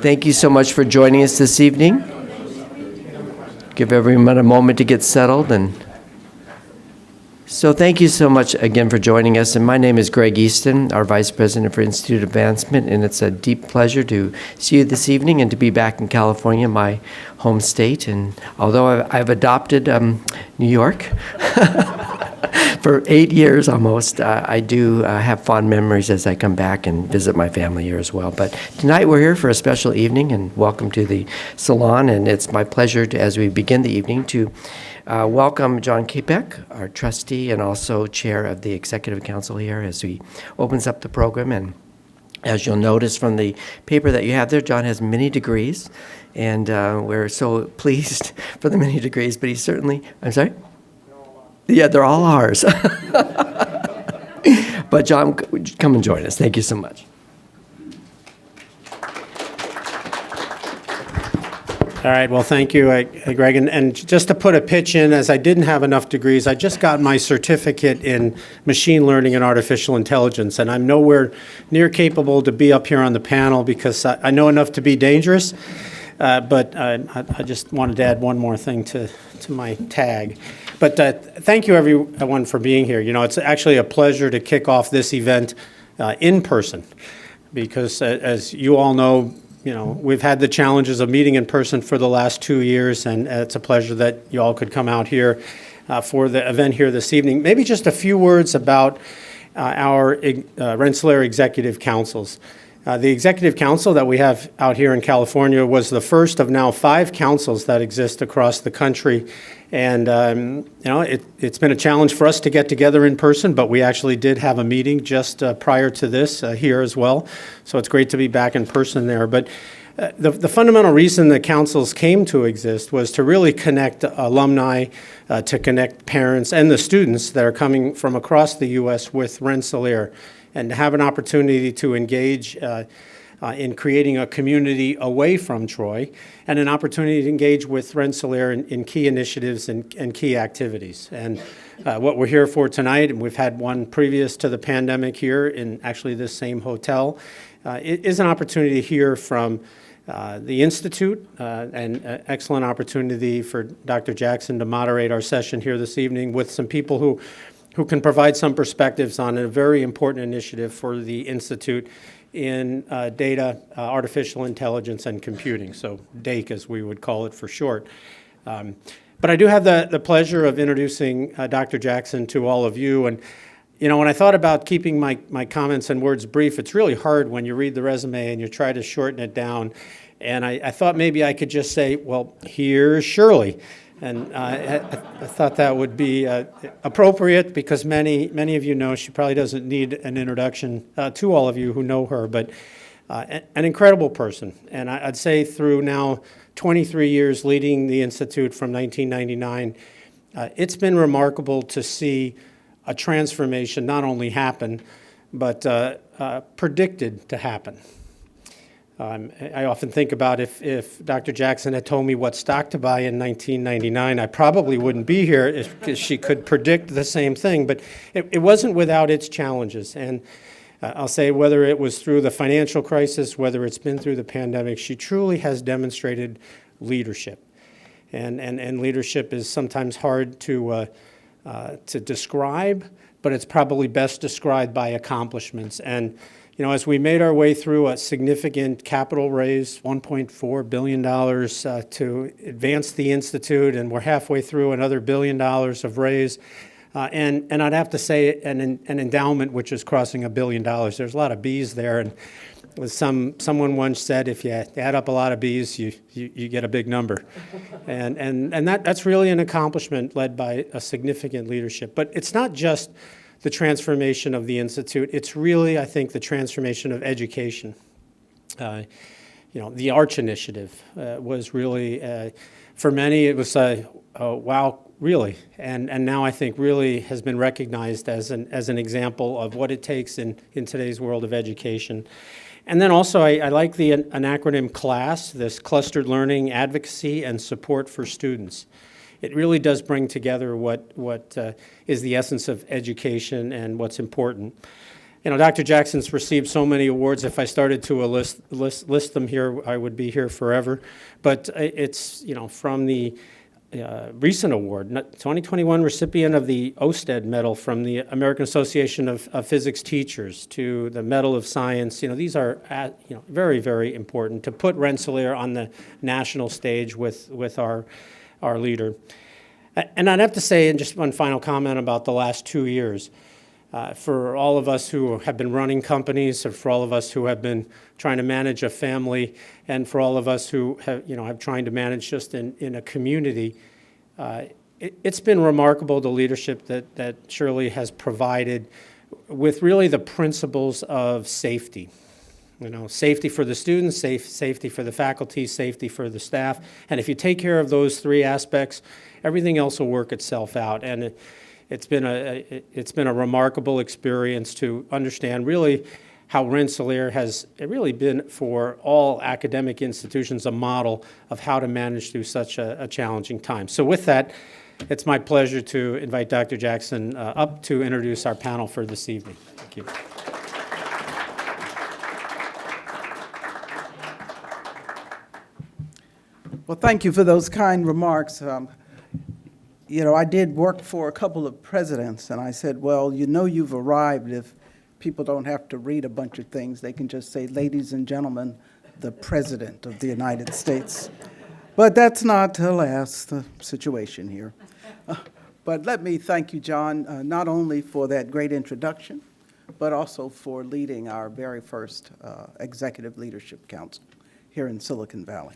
Thank you so much for joining us this evening. Give everyone a moment to get settled. So thank you so much again for joining us. And my name is Greg Easton, our Vice President for Institute Advancement, and it's a deep pleasure to see you this evening and to be back in California, my home state. And although I've adopted New York for 8 years almost, I do have fond memories as I come back and visit my family here as well. But tonight we're here for a special evening, and welcome to the Salon. And it's my pleasure to, as we begin the evening, to welcome John Capek, our trustee and also chair of the Executive Council here, as he opens up the program. And as you'll notice from the paper that you have there, John has many degrees, and we're so pleased for the many degrees, but he's certainly, I'm sorry? Yeah, they're all ours. But John, come and join us. Thank you so much. All right, well, thank you, Greg. And just to put a pitch in, as I didn't have enough degrees, I just got my certificate in machine learning and artificial intelligence, and I'm nowhere near capable to be up here on the panel because I know enough to be dangerous, but I just wanted to add one more thing to my tag. But thank you, everyone, for being here. You know, it's actually a pleasure to kick off this event in person because, as you all know, we've had the challenges of meeting in person for the last 2 years, and it's a pleasure that you all could come out here for the event here this evening. Maybe just a few words about our Rensselaer Executive Councils. The Executive Council that we have out here in California was the first of now 5 councils that exist across the country. And, it's been a challenge for us to get together in person, but we actually did have a meeting just prior to this here as well. So it's great to be back in person there. But the fundamental reason the councils came to exist was to really connect alumni, to connect parents and the students that are coming from across the U.S. with Rensselaer, and to have an opportunity to engage in creating a community away from Troy, and an opportunity to engage with Rensselaer in key initiatives and key activities. And what we're here for tonight, and we've had one previous to the pandemic here in actually this same hotel, is an opportunity to hear from the Institute, and an excellent opportunity for Dr. Jackson to moderate our session here this evening with some people who can provide some perspectives on a very important initiative for the Institute in data, artificial intelligence, and computing, so DAIC as we would call it for short. But I do have the pleasure of introducing Dr. Jackson to all of you. And when I thought about keeping my comments and words brief, it's really hard when you read the resume and you try to shorten it down. And I thought maybe I could just say, well, here's Shirley. And I thought that would be appropriate because many of you know she probably doesn't need an introduction to all of you who know her, but an incredible person. And I'd say through now 23 years leading the Institute from 1999, it's been remarkable to see a transformation not only happen, but predicted to happen. I often think about if Dr. Jackson had told me what stock to buy in 1999, I probably wouldn't be here if she could predict the same thing. But it wasn't without its challenges. And I'll say whether it was through the financial crisis, whether it's been through the pandemic, she truly has demonstrated leadership. And leadership is sometimes hard to describe, but it's probably best described by accomplishments. And as we made our way through a significant capital raise, $1.4 billion to advance the Institute, and we're halfway through another $1 billion of raise, and I'd have to say an endowment which is crossing $1 billion. There's a lot of Bs there, and someone once said if you add up a lot of Bs, you get a big number. And that's really an accomplishment led by a significant leadership. But it's not just the transformation of the Institute. It's really, I think, the transformation of education. The Arch Initiative was really, for many, it was wow, really. And now I think really has been recognized as an example of what it takes in today's world of education. And then also, I like an acronym CLASS, this Clustered Learning, Advocacy, and Support for Students. It really does bring together what is the essence of education and what's important. Dr. Jackson's received so many awards. If I started to list them here, I would be here forever. But it's, from the recent award, 2021 recipient of the Osted Medal from the American Association of Physics Teachers, to the Medal of Science. These are very, very important to put Rensselaer on the national stage with our leader. And I'd have to say, and just one final comment about the last 2 years, for all of us who have been running companies, or for all of us who have been trying to manage a family, and for all of us who have trying to manage just in a community, it's been remarkable, the leadership that Shirley has provided with really the principles of safety. Safety for the students, safety for the faculty, safety for the staff. And if you take care of those three aspects, everything else will work itself out. And it's been a remarkable experience to understand really how Rensselaer has really been, for all academic institutions, a model of how to manage through such a challenging time. So with that, it's my pleasure to invite Dr. Jackson up to introduce our panel for this evening. Thank you. Well, thank you for those kind remarks. I did work for a couple of presidents, and I said, well, you've arrived if people don't have to read a bunch of things. They can just say, ladies and gentlemen, the President of the United States. But that's not, alas, the situation here. But let me thank you, John, not only for that great introduction, but also for leading our very first Executive Leadership Council here in Silicon Valley.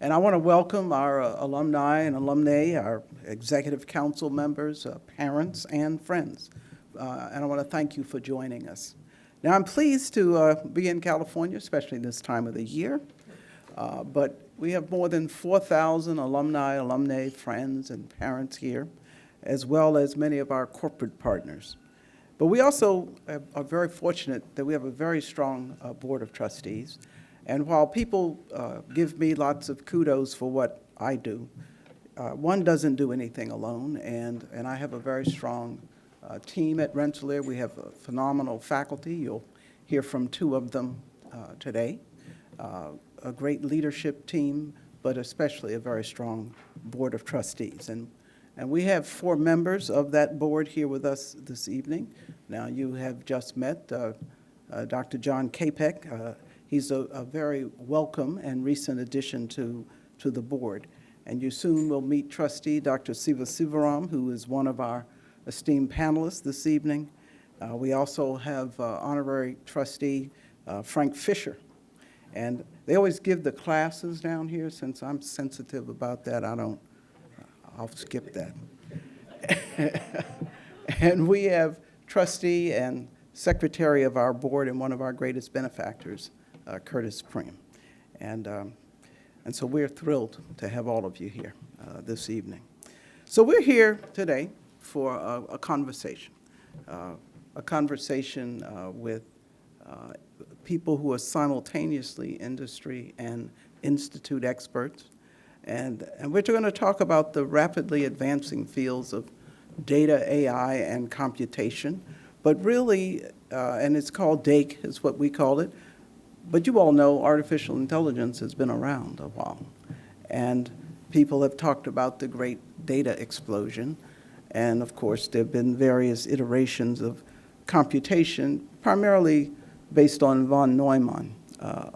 And I want to welcome our alumni and alumnae, our executive council members, parents, and friends. And I want to thank you for joining us. Now, I'm pleased to be in California, especially this time of the year. But we have more than 4,000 alumni, friends, and parents here, as well as many of our corporate partners. But we also are very fortunate that we have a very strong board of trustees. And while people give me lots of kudos for what I do, one doesn't do anything alone, and I have a very strong team at Rensselaer. We have a phenomenal faculty. You'll hear from two of them today. A great leadership team, but especially a very strong board of trustees. And we have 4 members of that board here with us this evening. Now, you have just met Dr. John Capek. He's a very welcome and recent addition to the board. And you soon will meet trustee Dr. Siva Sivaram, who is one of our esteemed panelists this evening. We also have honorary trustee Frank Fisher. And they always give the classes down here. Since I'm sensitive about that, I'll skip that. And we have trustee and secretary of our board and one of our greatest benefactors, Curtis Preem. And so we're thrilled to have all of you here this evening. So we're here today for a conversation with people who are simultaneously industry and institute experts. And we're going to talk about the rapidly advancing fields of data, AI, and computation. But really, and it's called DAKE, is what we call it. But you all know artificial intelligence has been around a while. And people have talked about the great data explosion. And of course, there have been various iterations of computation, primarily based on von Neumann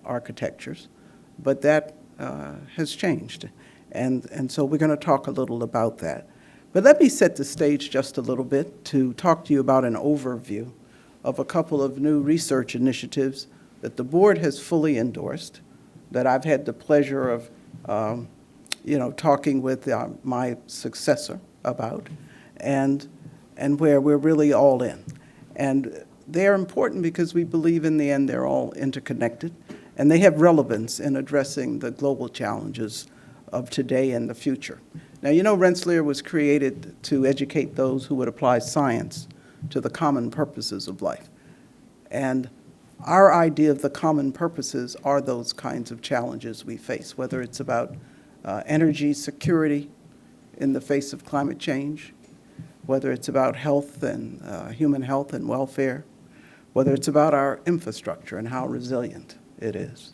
architectures. But that has changed. And so we're going to talk a little about that. But let me set the stage just a little bit to talk to you about an overview of a couple of new research initiatives that the board has fully endorsed, that I've had the pleasure of talking with my successor about, and where we're really all in. And they're important because we believe in the end they're all interconnected, and they have relevance in addressing the global challenges of today and the future. Now, Rensselaer was created to educate those who would apply science to the common purposes of life. And our idea of the common purposes are those kinds of challenges we face, whether it's about energy security in the face of climate change, whether it's about health and human health and welfare, whether it's about our infrastructure and how resilient it is,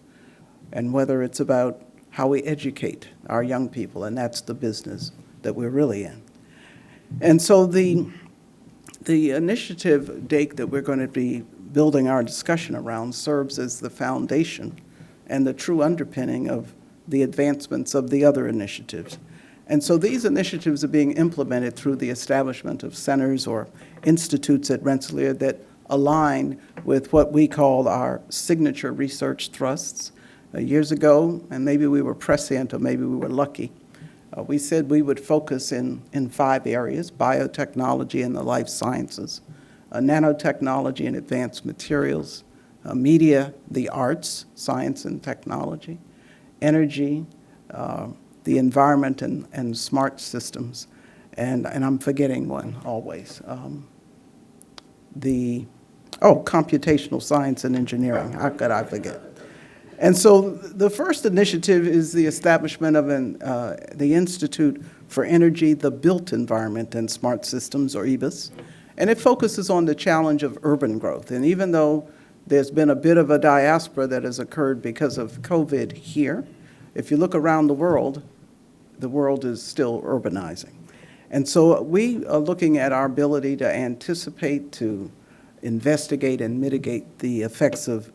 and whether it's about how we educate our young people, and that's the business that we're really in. And so the initiative, Dake, that we're going to be building our discussion around serves as the foundation and the true underpinning of the advancements of the other initiatives. And so these initiatives are being implemented through the establishment of centers or institutes at Rensselaer that align with what we call our signature research thrusts. Years ago, and maybe we were prescient or maybe we were lucky, we said we would focus in 5 areas: biotechnology and the life sciences, nanotechnology and advanced materials, media, the arts, science and technology, energy, the environment and smart systems, and I'm forgetting one always. Computational science and engineering. How could I forget? And so the first initiative is the establishment of the Institute for Energy, the Built Environment and Smart Systems, or EBUS, and it focuses on the challenge of urban growth. And even though there's been a bit of a diaspora that has occurred because of COVID here, if you look around the world is still urbanizing. And so we are looking at our ability to anticipate, to investigate and mitigate the effects of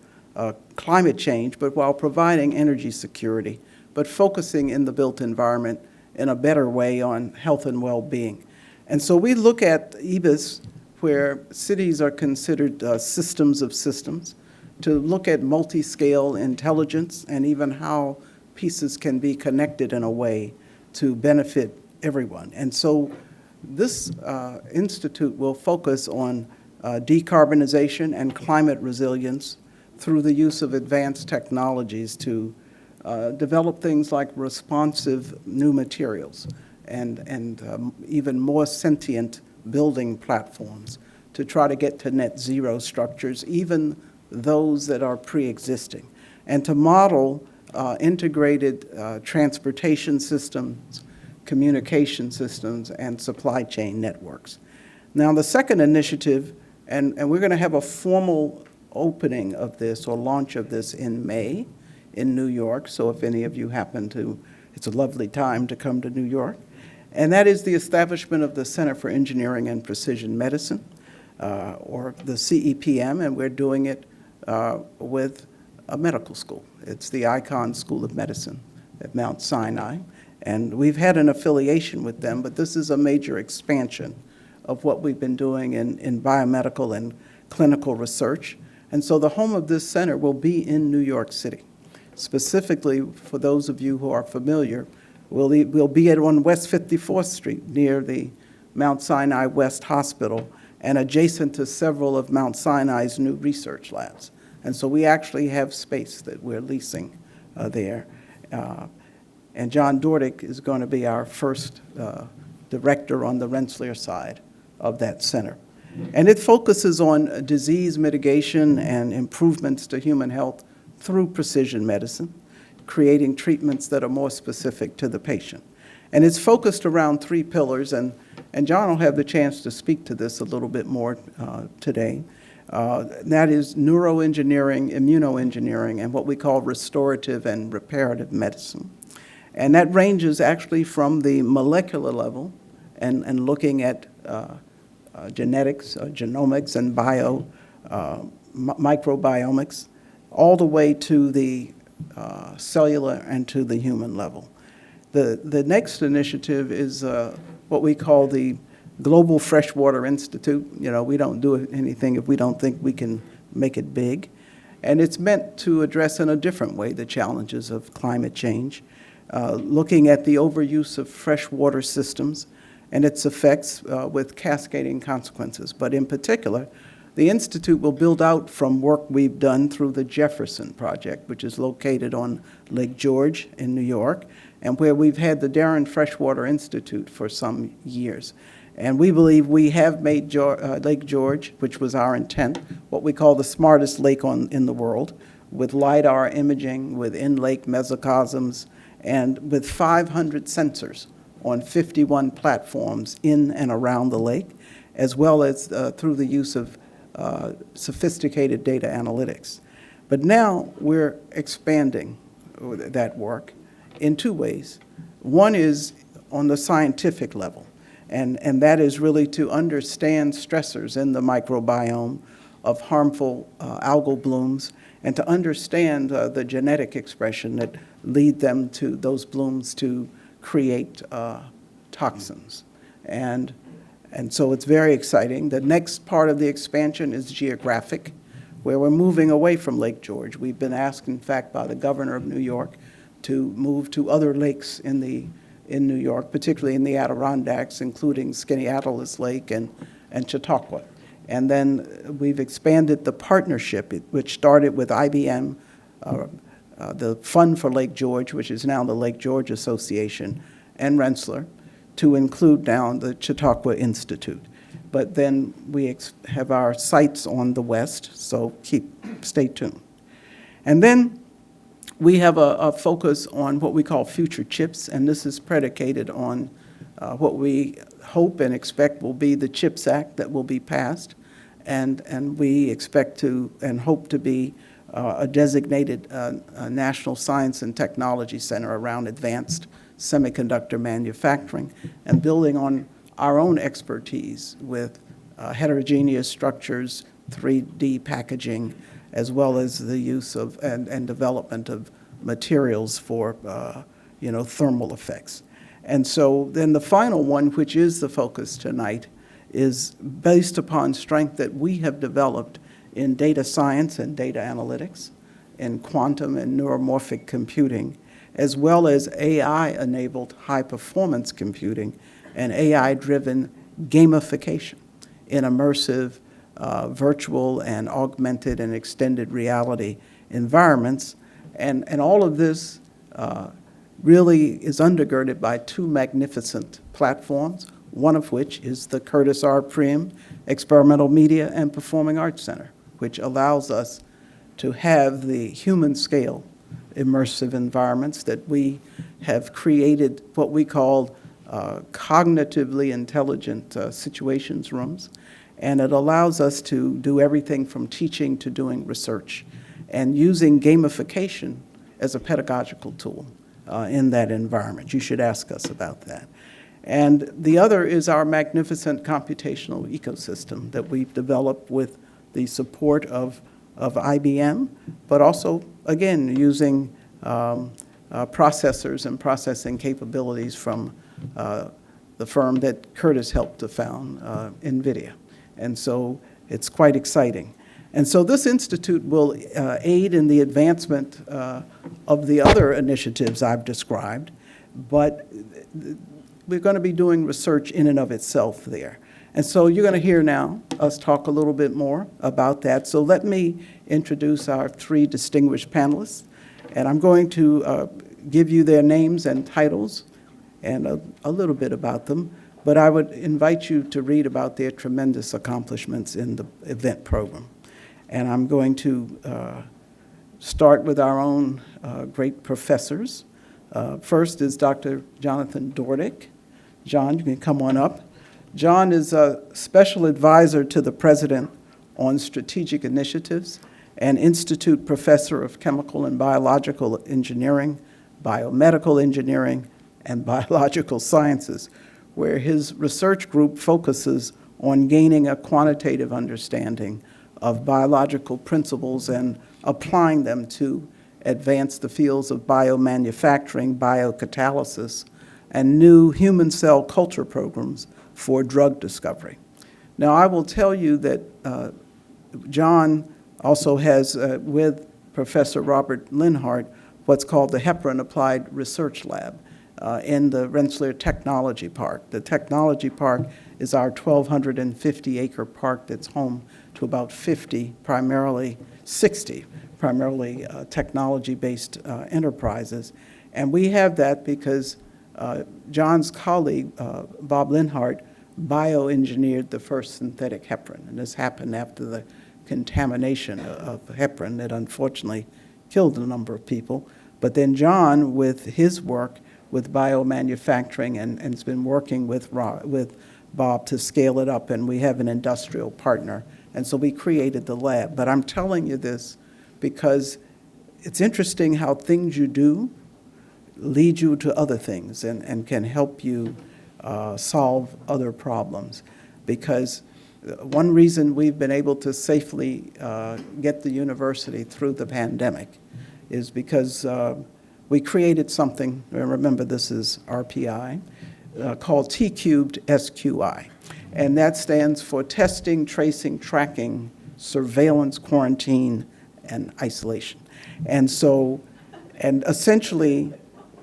climate change, but while providing energy security, but focusing in the built environment in a better way on health and well-being. And so we look at EBUS, where cities are considered systems of systems, to look at multi-scale intelligence and even how pieces can be connected in a way to benefit everyone. And so this institute will focus on decarbonization and climate resilience through the use of advanced technologies to develop things like responsive new materials and even more sentient building platforms to try to get to net zero structures, even those that are pre-existing, and to model integrated transportation systems, communication systems, and supply chain networks. Now, the second initiative, and we're going to have a formal opening of this or launch of this in May in New York, so if any of you happen to, it's a lovely time to come to New York, and that is the establishment of the Center for Engineering and Precision Medicine, or the CEPM, and we're doing it with a medical school. It's the Icahn School of Medicine at Mount Sinai, and we've had an affiliation with them, but this is a major expansion of what we've been doing in biomedical and clinical research. And so the home of this center will be in New York City. Specifically, for those of you who are familiar, we'll be on West 54th Street near the Mount Sinai West Hospital and adjacent to several of Mount Sinai's new research labs. And so we actually have space that we're leasing there. And John Dortic is going to be our first director on the Rensselaer side of that center. And it focuses on disease mitigation and improvements to human health through precision medicine, creating treatments that are more specific to the patient. And it's focused around 3 pillars, and John will have the chance to speak to this a little bit more today. That is neuroengineering, immunoengineering, and what we call restorative and reparative medicine. And that ranges actually from the molecular level and looking at genetics, genomics, and microbiomics, all the way to the cellular and to the human level. The next initiative is what we call the Global Freshwater Institute. You know, we don't do anything if we don't think we can make it big. And it's meant to address in a different way the challenges of climate change, looking at the overuse of freshwater systems and its effects with cascading consequences. But in particular, the Institute will build out from work we've done through the Jefferson Project, which is located on Lake George in New York, and where we've had the Darren Freshwater Institute for some years. And we believe we have made Lake George, which was our intent, what we call the smartest lake in the world, with LiDAR imaging, with in-lake mesocosms, and with 500 sensors on 51 platforms in and around the lake, as well as through the use of sophisticated data analytics. But now we're expanding that work in two ways. One is on the scientific level, and that is really to understand stressors in the microbiome of harmful algal blooms, and to understand the genetic expression that lead them to those blooms to create toxins. And so it's very exciting. The next part of the expansion is geographic, where we're moving away from Lake George. We've been asked, in fact, by the governor of New York to move to other lakes in New York, particularly in the Adirondacks, including Skaneateles Lake and Chautauqua. And then we've expanded the partnership, which started with IBM, the Fund for Lake George, which is now the Lake George Association, and Rensselaer, to include now the Chautauqua Institute. But then we have our sights on the West, so stay tuned. And then we have a focus on what we call future chips, and this is predicated on what we hope and expect will be the CHIPS Act that will be passed. And we expect to and hope to be a designated national science and technology center around advanced semiconductor manufacturing and building on our own expertise with heterogeneous structures, 3D packaging, as well as the use of and development of materials for thermal effects. And so then the final one, which is the focus tonight, is based upon strength that we have developed in data science and data analytics, in quantum and neuromorphic computing, as well as AI-enabled high-performance computing and AI-driven gamification in immersive, virtual, and augmented and extended reality environments. And all of this really is undergirded by two magnificent platforms, one of which is the Curtis R. Prim Experimental Media and Performing Arts Center, which allows us to have the human scale immersive environments that we have created, what we call cognitively intelligent situations rooms. And it allows us to do everything from teaching to doing research and using gamification as a pedagogical tool in that environment. You should ask us about that. And the other is our magnificent computational ecosystem that we've developed with the support of IBM, but also, again, using processors and processing capabilities from the firm that Curtis helped to found, NVIDIA. And so it's quite exciting. And so this institute will aid in the advancement of the other initiatives I've described, but we're going to be doing research in and of itself there. And so you're going to hear now us talk a little bit more about that. So let me introduce our three distinguished panelists. And I'm going to give you their names and titles and a little bit about them. But I would invite you to read about their tremendous accomplishments in the event program. And I'm going to start with our own great professors. First is Dr. Jonathan Dortic. John, you can come on up. John is a special advisor to the president on strategic initiatives and institute professor of chemical and biological engineering, biomedical engineering, and biological sciences, where his research group focuses on gaining a quantitative understanding of biological principles and applying them to advance the fields of biomanufacturing, biocatalysis, and new human cell culture programs for drug discovery. Now, I will tell you that John also has, with Professor Robert Linhart, what's called the Heparin Applied Research Lab in the Rensselaer Technology Park. The Technology Park is our 1,250-acre park that's home to about 60 primarily technology-based enterprises. And we have that because John's colleague, Bob Linhart, bioengineered the first synthetic heparin. And this happened after the contamination of heparin that unfortunately killed a number of people. But then John, with his work with biomanufacturing and has been working with Bob to scale it up, and we have an industrial partner And so we created the lab. But I'm telling you this because it's interesting how things you do lead you to other things and can help you solve other problems. Because one reason we've been able to safely get the university through the pandemic is because we created something, remember this is RPI, called T-cubed SQI. And that stands for testing, tracing, tracking, surveillance, quarantine, and isolation. And so, and essentially,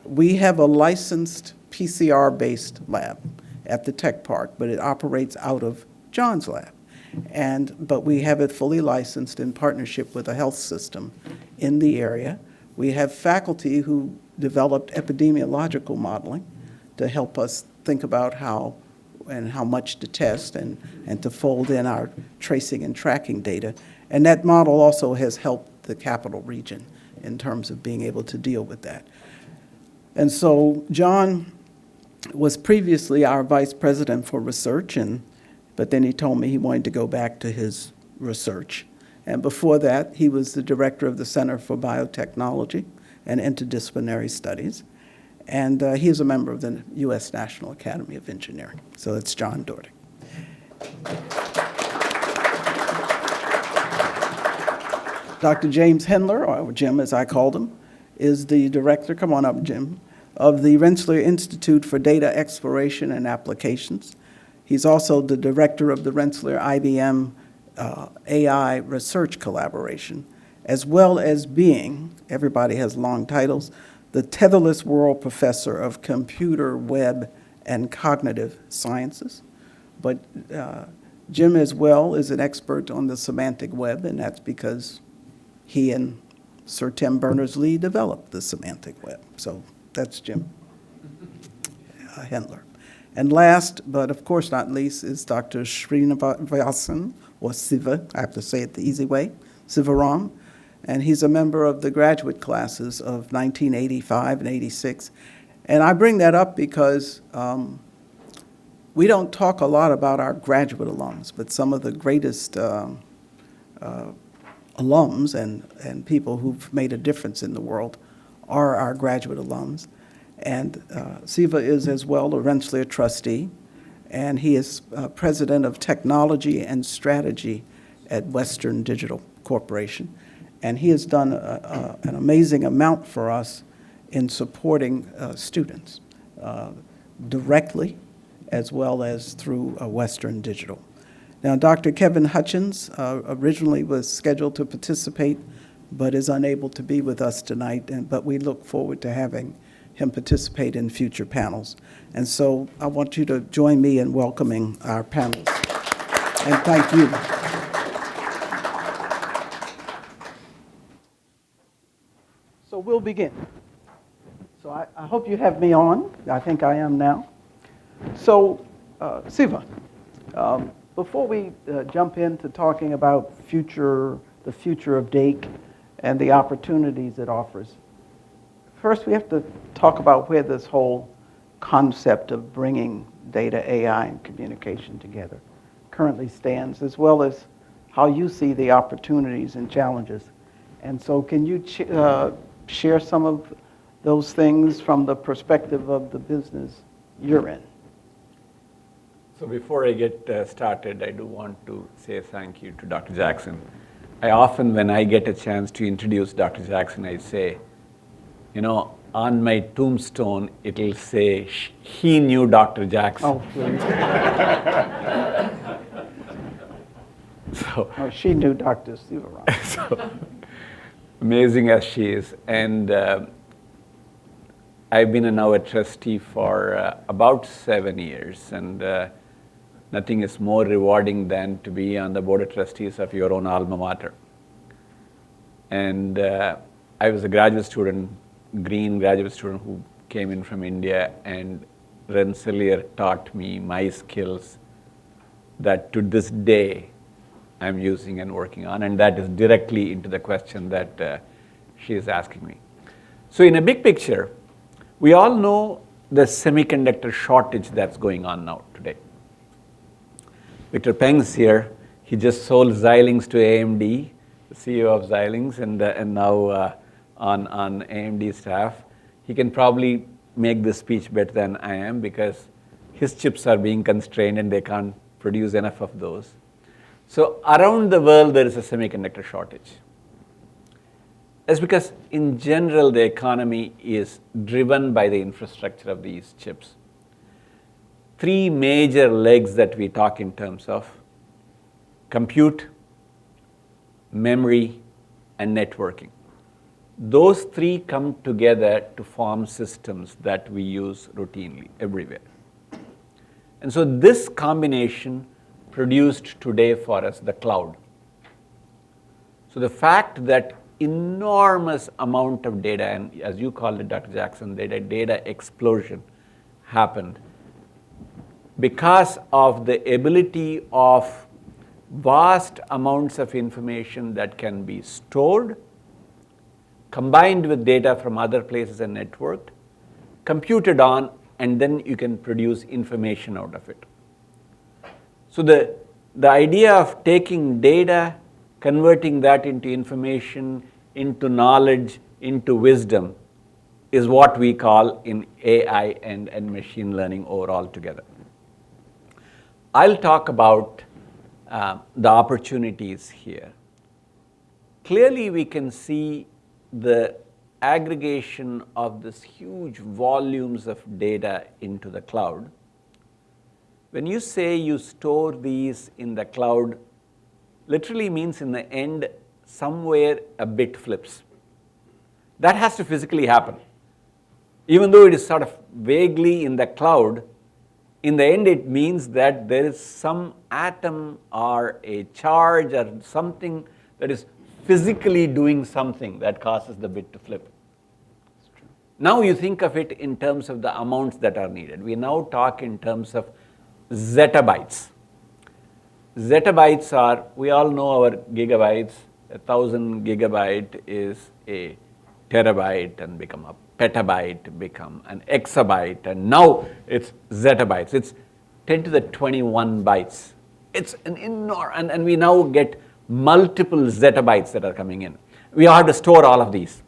we have a licensed PCR-based lab at the Tech Park, but it operates out of John's lab. But we have it fully licensed in partnership with a health system in the area. We have faculty who developed epidemiological modeling to help us think about how and how much to test and to fold in our tracing and tracking data. And that model also has helped the capital region in terms of being able to deal with that. And so John was previously our vice president for research, but then he told me he wanted to go back to his research. And before that, he was the director of the Center for Biotechnology and Interdisciplinary Studies. And he is a member of the U.S. National Academy of Engineering. So that's John Dortic. Dr. James Hendler, or Jim as I called him, is the director, come on up, Jim, of the Rensselaer Institute for Data Exploration and Applications. He's also the director of the Rensselaer IBM AI Research Collaboration, as well as being, everybody has long titles, the Tetherless World Professor of Computer, Web, and Cognitive Sciences. But Jim as well is an expert on the semantic web, and that's because he and Sir Tim Berners-Lee developed the semantic web. So that's Jim Hendler. And last, but of course not least, is Dr. Srinivasan, or Siva, I have to say it the easy way, Sivaram. And he's a member of the graduate classes of 1985 and 86. And I bring that up because we don't talk a lot about our graduate alums, but some of the greatest alums and people who've made a difference in the world are our graduate alums. And Siva is as well a Rensselaer trustee, and he is president of technology and strategy at Western Digital Corporation. And he has done an amazing amount for us in supporting students directly as well as through Western Digital. Now, Dr. Kevin Hutchins originally was scheduled to participate but is unable to be with us tonight, but we look forward to having him participate in future panels. And so I want you to join me in welcoming our panelists. And thank you. So we'll begin. So I hope you have me on. I think I am now. So, Siva, before we jump into talking about the future of DAKE and the opportunities it offers, first we have to talk about where this whole concept of bringing data, AI, and communication together currently stands, as well as how you see the opportunities and challenges. And so can you share some of those things from the perspective of the business you're in? So before I get started, I do want to say thank you to Dr. Jackson. I often, when I get a chance to introduce Dr. Jackson, I say, you know, on my tombstone, it'll say, he knew Dr. Jackson. Oh, please. So, Oh, she knew Dr. Sivaram. so amazing as she is. And I've been now a trustee for about 7 years. And nothing is more rewarding than to be on the board of trustees of your own alma mater. And I was a graduate student, green graduate student who came in from India, and Rensselaer taught me my skills that to this day I'm using and working on, and that is directly into the question that she is asking me. So in a big picture, we all know the semiconductor shortage that's going on now today. Victor Peng's here. He just sold Xilinx to AMD, the CEO of Xilinx, and now on AMD staff. He can probably make this speech better than I am because his chips are being constrained and they can't produce enough of those. So around the world, there is a semiconductor shortage. That's because in general, the economy is driven by the infrastructure of these chips. Three major legs that we talk in terms of: compute, memory, and networking. Those three come together to form systems that we use routinely everywhere. And so this combination produced today for us the cloud. So the fact that enormous amount of data, and as you called it, Dr. Jackson, data explosion happened because of the ability of vast amounts of information that can be stored, combined with data from other places and networked, computed on, and then you can produce information out of it. So the idea of taking data, converting that into information, into knowledge, into wisdom, is what we call in AI and machine learning overall together. I'll talk about the opportunities here. Clearly, we can see the aggregation of this huge volumes of data into the cloud. When you say you store these in the cloud, literally means in the end, somewhere a bit flips. That has to physically happen. Even though it is sort of vaguely in the cloud, in the end it means that there is some atom or a charge or something that is physically doing something that causes the bit to flip. Now you think of it in terms of the amounts that are needed. We now talk in terms of zettabytes. Zettabytes are, we all know our gigabytes. 1,000 gigabyte is a terabyte, and become a petabyte, become an exabyte, and now it's zettabytes. It's 10 to the 21 bytes. It's an enormous, and we now get multiple zettabytes that are coming in. We have to store all of these.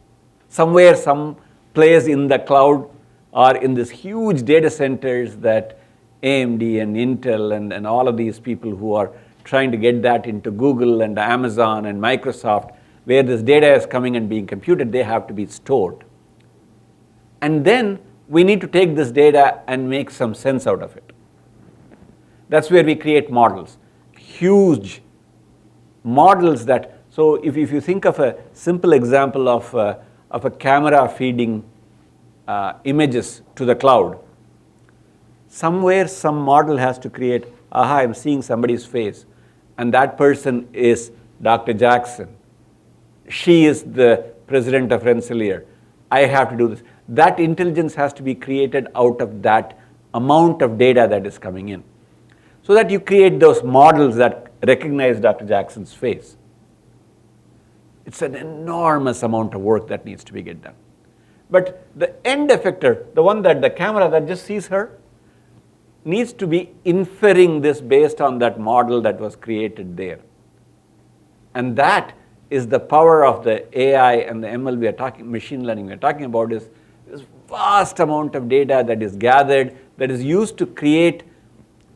Somewhere, some place in the cloud or in these huge data centers that AMD and Intel and all of these people who are trying to get that into Google and Amazon and Microsoft, where this data is coming and being computed, they have to be stored. And then we need to take this data and make some sense out of it. That's where we create models. Huge models that, so if you think of a simple example of a camera feeding images to the cloud, somewhere some model has to create, aha, I'm seeing somebody's face, and that person is Dr. Jackson. She is the president of Rensselaer. I have to do this. That intelligence has to be created out of that amount of data that is coming in, so that you create those models that recognize Dr. Jackson's face. It's an enormous amount of work that needs to be get done. But the end effector, the one that the camera that just sees her, needs to be inferring this based on that model that was created there. And that is the power of the AI and the ML we are talking, machine learning we are talking about, is this vast amount of data that is gathered, that is used to create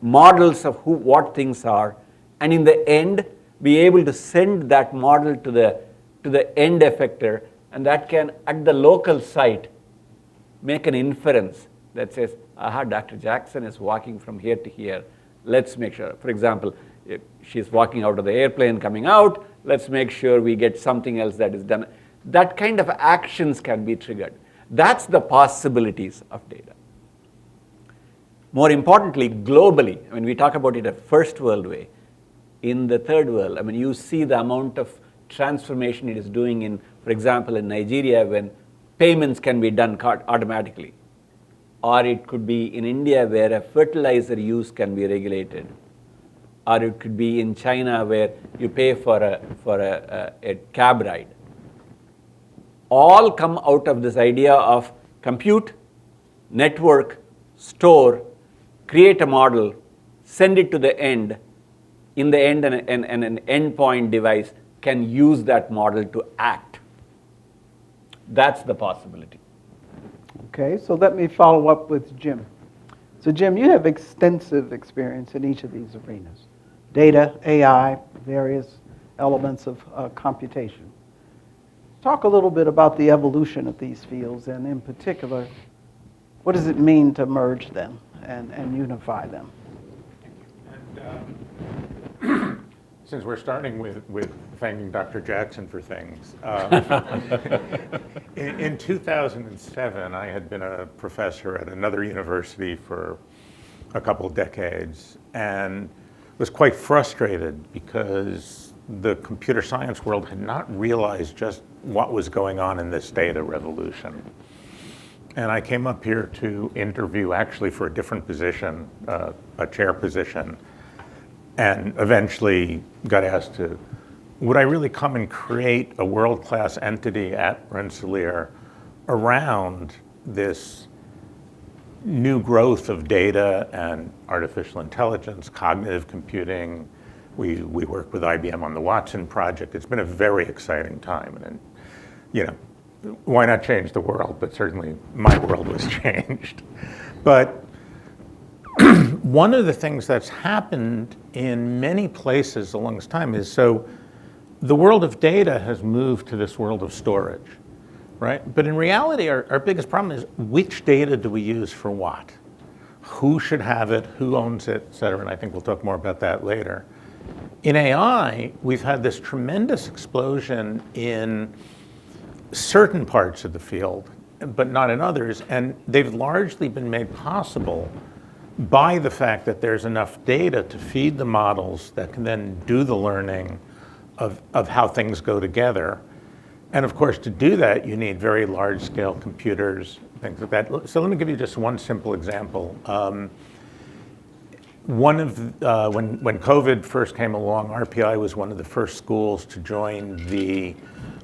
models of what things are, and in the end, be able to send that model to the end effector, and that can, at the local site, make an inference that says, aha, Dr. Jackson is walking from here to here. Let's make sure, for example, if she's walking out of the airplane coming out, let's make sure we get something else that is done. That kind of actions can be triggered. That's the possibilities of data. More importantly, globally, I mean, we talk about it a first world way. In the third world, I mean, you see the amount of transformation it is doing in, for example, in Nigeria, when payments can be done automatically. Or it could be in India, where a fertilizer use can be regulated. Or it could be in China, where you pay for a cab ride. All come out of this idea of compute, network, store, create a model, send it to the end, in the end, an endpoint device can use that model to act. That's the possibility. Okay, so let me follow up with Jim. So Jim, you have extensive experience in each of these arenas. Data, AI, various elements of computation. Talk a little bit about the evolution of these fields, and in particular, what does it mean to merge them and unify them? And since we're starting with thanking Dr. Jackson for things, in 2007, I had been a professor at another university for a couple of decades and was quite frustrated because the computer science world had not realized just what was going on in this data revolution. And I came up here to interview actually for a different position, a chair position, and eventually got asked to, would I really come and create a world-class entity at Rensselaer around this new growth of data and artificial intelligence, cognitive computing. We work with IBM on the Watson project. It's been a very exciting time. And, you know, why not change the world? But certainly my world was changed. But one of the things that's happened in many places along this time is, so the world of data has moved to this world of storage, right? But in reality, our biggest problem is which data do we use for what? Who should have it, who owns it, et cetera, and I think we'll talk more about that later. In AI, we've had this tremendous explosion in certain parts of the field, but not in others, and they've largely been made possible by the fact that there's enough data to feed the models that can then do the learning of how things go together. And of course, to do that, you need very large-scale computers, things like that. So let me give you just one simple example. When COVID first came along, RPI was one of the first schools to join the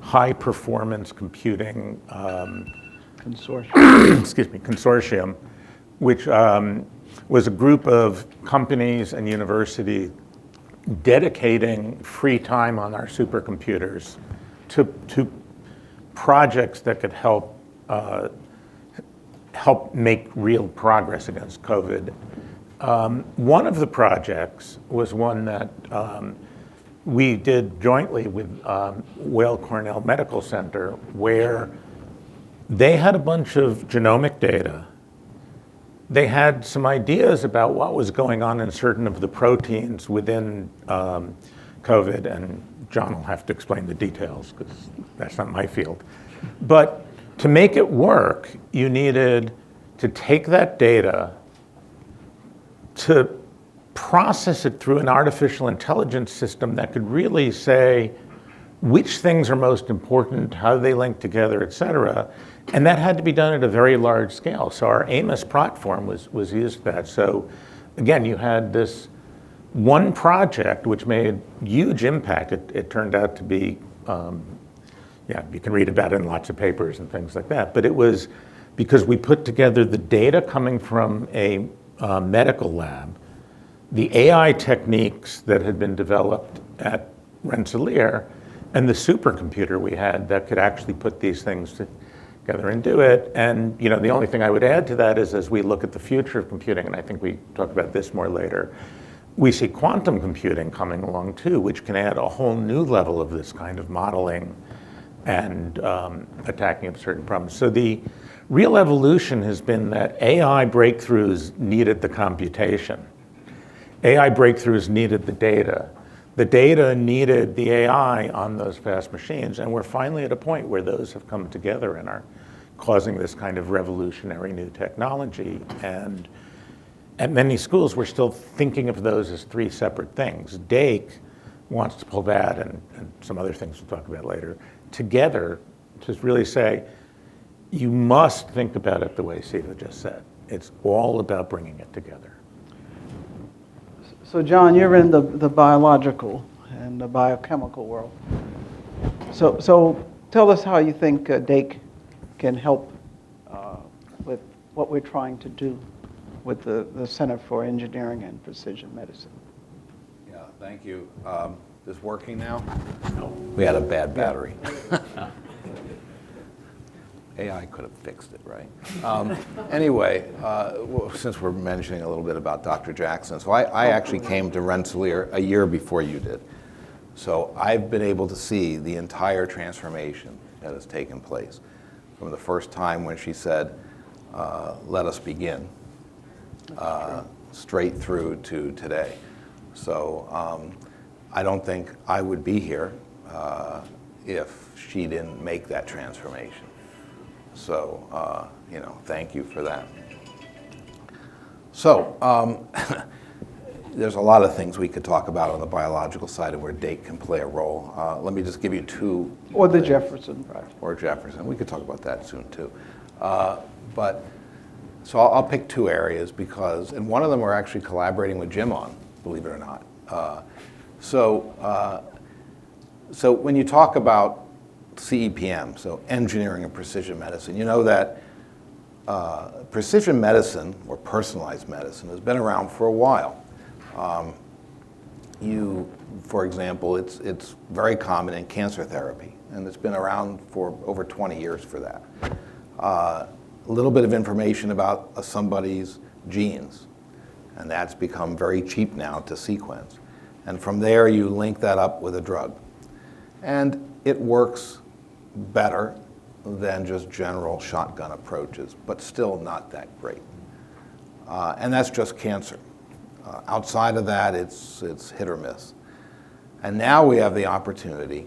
high-performance computing consortium, which was a group of companies and universities dedicating free time on our supercomputers to projects that could help make real progress against COVID. One of the projects was one that we did jointly with Weill Cornell Medical Center, where they had a bunch of genomic data. They had some ideas about what was going on in certain of the proteins within COVID, and John will have to explain the details because that's not my field. But to make it work, you needed to take that data, to process it through an artificial intelligence system that could really say which things are most important, how they link together, et cetera. And that had to be done at a very large scale. So our Amos platform was used for that. So again, you had this one project which made huge impact. It turned out to be, you can read about it in lots of papers and things like that. But it was because we put together the data coming from a medical lab, the AI techniques that had been developed at Rensselaer, and the supercomputer we had that could actually put these things together and do it. And the only thing I would add to that is, as we look at the future of computing, and I think we talk about this more later, we see quantum computing coming along too, which can add a whole new level of this kind of modeling and attacking of certain problems. So the real evolution has been that AI breakthroughs needed the computation. AI breakthroughs needed the data. The data needed the AI on those fast machines, and we're finally at a point where those have come together and are causing this kind of revolutionary new technology. And at many schools, we're still thinking of those as three separate things. DAKE wants to pull that, and some other things we'll talk about later, together to really say, you must think about it the way Siva just said. It's all about bringing it together. So John, you're in the biological and the biochemical world. So tell us how you think DAKE can help with what we're trying to do with the Center for Engineering and Precision Medicine. Yeah, Thank you. Is this working now? No. We had a bad battery. AI could have fixed it, right? Anyway, well, since we're mentioning a little bit about Dr. Jackson, so I actually came to Rensselaer a year before you did. So I've been able to see the entire transformation that has taken place from the first time when she said, let us begin, straight through to today. So I don't think I would be here if she didn't make that transformation. So, you know, thank you for that. So, there's a lot of things we could talk about on the biological side of where date can play a role. Let me just give you two. Or the things. Jefferson Project. Or Jefferson. We could talk about that soon, too. So I'll pick two areas because, and one of them we're actually collaborating with Jim on, believe it or not. So when you talk about CEPM, so engineering and precision medicine, you know that precision medicine, or personalized medicine, has been around for a while. For example, it's very common in cancer therapy, and it's been around for over 20 years for that. A little bit of information about somebody's genes, and that's become very cheap now to sequence. And from there, you link that up with a drug. And it works better than just general shotgun approaches, but still not that great. And that's just cancer. Outside of that, it's hit or miss. And now we have the opportunity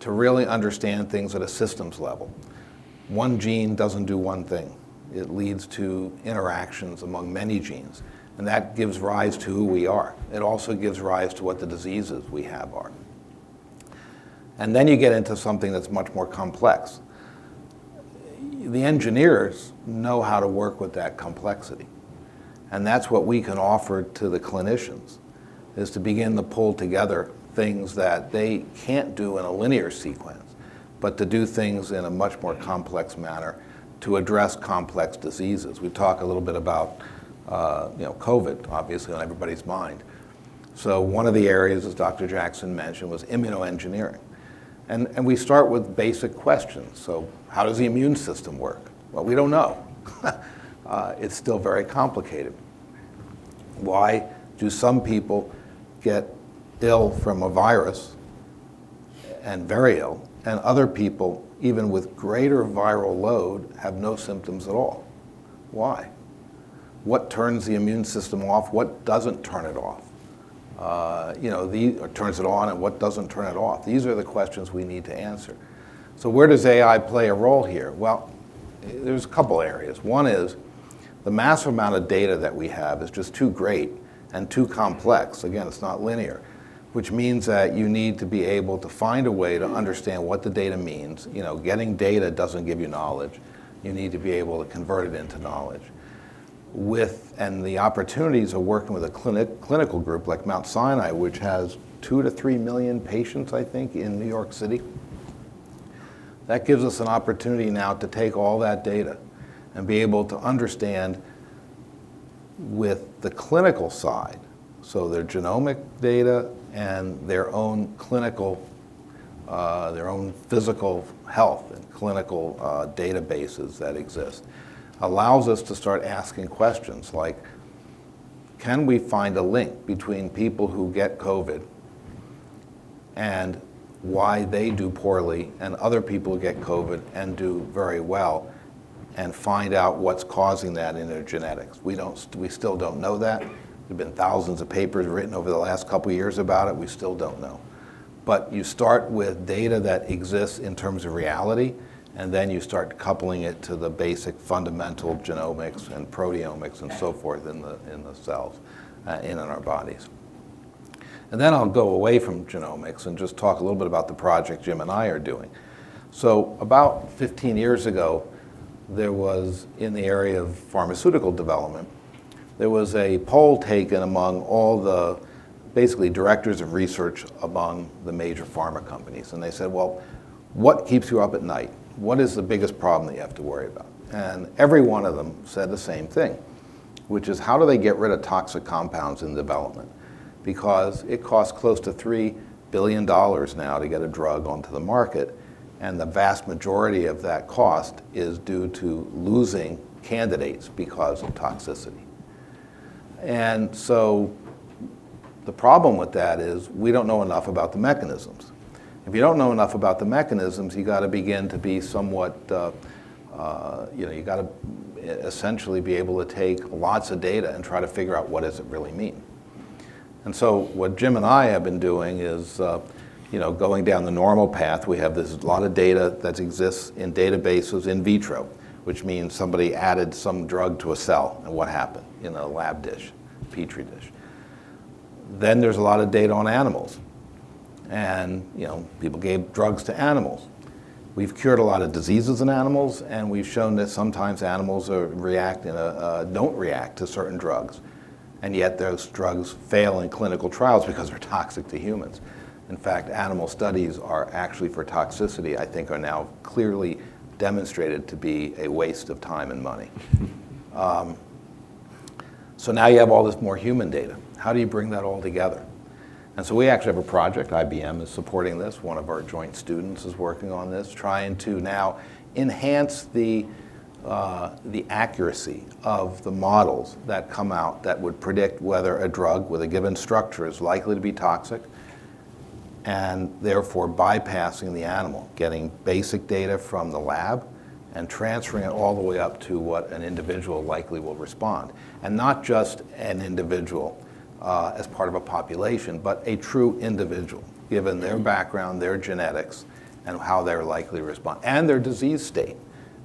to really understand things at a systems level. One gene doesn't do one thing. It leads to interactions among many genes, and that gives rise to who we are. It also gives rise to what the diseases we have are. And then you get into something that's much more complex. The engineers know how to work with that complexity. And that's what we can offer to the clinicians, is to begin to pull together things that they can't do in a linear sequence, but to do things in a much more complex manner to address complex diseases. We talk a little bit about COVID, obviously, on everybody's mind. So one of the areas, as Dr. Jackson mentioned, was immunoengineering. And we start with basic questions. So how does the immune system work? Well, we don't know. It's still very complicated. Why do some people get ill from a virus and very ill, and other people, even with greater viral load, have no symptoms at all? Why? What turns the immune system off? What doesn't turn it off? Or turns it on, and what doesn't turn it off? These are the questions we need to answer. So where does AI play a role here? Well, there's a couple areas. One is the massive amount of data that we have is just too great and too complex. Again, it's not linear, which means that you need to be able to find a way to understand what the data means. You know, getting data doesn't give you knowledge. You need to be able to convert it into knowledge. And the opportunities of working with a clinical group like Mount Sinai, which has 2 to 3 million patients, I think, in New York City. That gives us an opportunity now to take all that data and be able to understand with the clinical side, so their genomic data and their own clinical, their own physical health and clinical databases that exist, allows us to start asking questions like, can we find a link between people who get COVID and why they do poorly and other people who get COVID and do very well, and find out what's causing that in their genetics? We still don't know that. There have been thousands of papers written over the last couple of years about it. We still don't know. But you start with data that exists in terms of reality, and then you start coupling it to the basic fundamental genomics and proteomics and so forth in the cells, in our bodies. And then I'll go away from genomics and just talk a little bit about the project Jim and I are doing. So about 15 years ago, there was, in the area of pharmaceutical development, there was a poll taken among all the basically directors of research among the major pharma companies. And they said, well, what keeps you up at night? What is the biggest problem that you have to worry about? And every one of them said the same thing, which is how do they get rid of toxic compounds in development? because it costs close to $3 billion now to get a drug onto the market, and the vast majority of that cost is due to losing candidates because of toxicity. And so the problem with that is we don't know enough about the mechanisms. If you don't know enough about the mechanisms, you got to begin to be somewhat, you got to essentially be able to take lots of data and try to figure out what does it really mean. And so what Jim and I have been doing is, going down the normal path. We have this lot of data that exists in databases in vitro, which means somebody added some drug to a cell and what happened in a lab dish, petri dish. Then there's a lot of data on animals. And people gave drugs to animals. We've cured a lot of diseases in animals, and we've shown that sometimes animals don't react to certain drugs. And yet those drugs fail in clinical trials because they're toxic to humans. In fact, animal studies are actually for toxicity, I think, are now clearly demonstrated to be a waste of time and money. So now you have all this more human data. How do you bring that all together? And so we actually have a project, IBM is supporting this, one of our joint students is working on this, trying to now enhance the accuracy of the models that come out that would predict whether a drug with a given structure is likely to be toxic, and therefore bypassing the animal, getting basic data from the lab and transferring it all the way up to what an individual likely will respond. And not just an individual as part of a population, but a true individual, given their background, their genetics, and how they're likely to respond, and their disease state.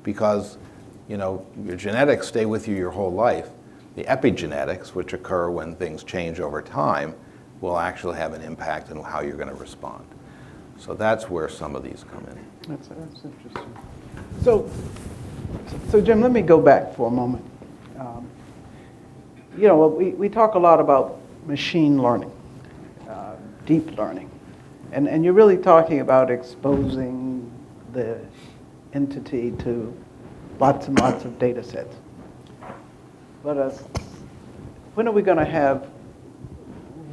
Because your genetics stay with you your whole life. The epigenetics, which occur when things change over time, will actually have an impact on how you're going to respond. So that's where some of these come in. That's interesting. So Jim, let me go back for a moment. We talk a lot about machine learning, deep learning, and you're really talking about exposing the entity to lots and lots of data sets. But when are we going to have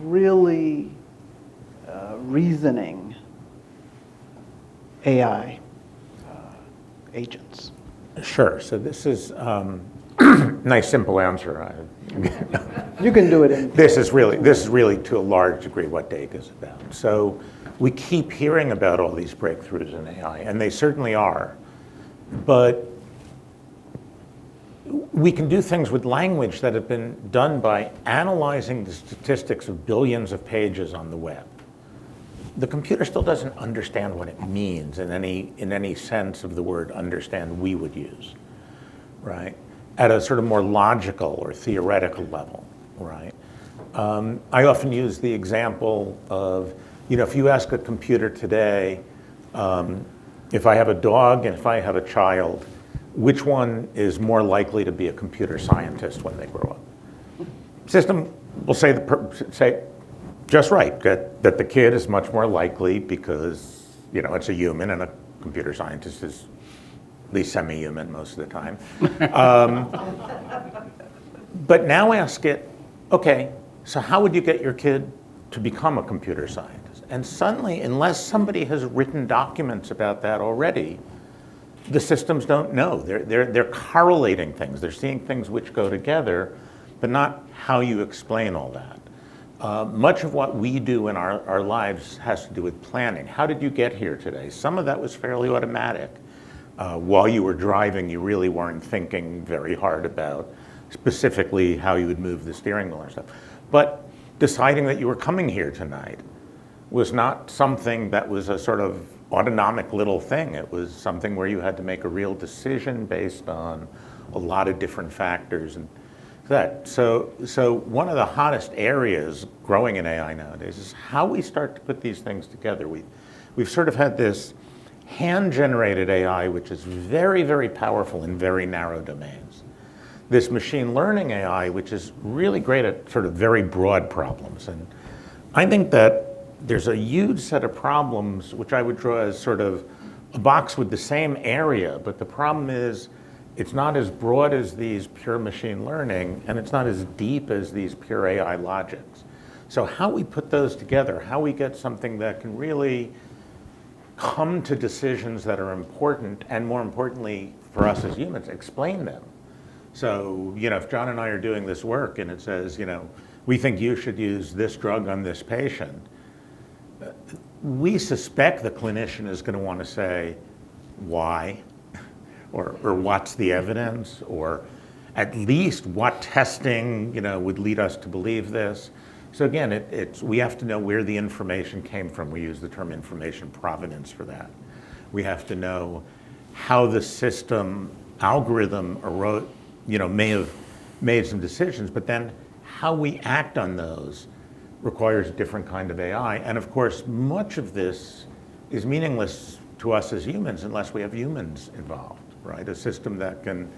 really reasoning AI agents? Sure. So this is nice, simple answer. You can do it in. This is really to a large degree what DAIG is about. So we keep hearing about all these breakthroughs in AI, and they certainly are. But we can do things with language that have been done by analyzing the statistics of billions of pages on the web. The computer still doesn't understand what it means in any sense of the word understand we would use, right? At a sort of more logical or theoretical level, right? I often use the example of, if you ask a computer today, if I have a dog and if I have a child, which one is more likely to be a computer scientist when they grow up? System will say just right, that the kid is much more likely because, it's a human and a computer scientist is at least semi-human most of the time. But now ask it, okay, so how would you get your kid to become a computer scientist? And suddenly, unless somebody has written documents about that already, the systems don't know. They're correlating things. They're seeing things which go together, but not how you explain all that. Much of what we do in our lives has to do with planning. How did you get here today? Some of that was fairly automatic. While you were driving, you really weren't thinking very hard about specifically how you would move the steering wheel and stuff. But deciding that you were coming here tonight was not something that was a sort of autonomic little thing. It was something where you had to make a real decision based on a lot of different factors and that. So one of the hottest areas growing in AI nowadays is how we start to put these things together. We've sort of had this hand-generated AI, which is very, very powerful in very narrow domains. This machine learning AI, which is really great at sort of very broad problems. And I think that there's a huge set of problems which I would draw as sort of a box with the same area, but the problem is it's not as broad as these pure machine learning, and it's not as deep as these pure AI logics. So how we put those together, how we get something that can really come to decisions that are important, and more importantly, for us as humans, explain them. So, if John and I are doing this work and it says, we think you should use this drug on this patient, we suspect the clinician is going to want to say why, or what's the evidence, or at least what testing, would lead us to believe this. So again, we have to know where the information came from. We use the term information provenance for that. We have to know how the system algorithm may have made some decisions, but then how we act on those requires a different kind of AI. And of course, much of this is meaningless to us as humans unless we have humans involved, right? A system that can,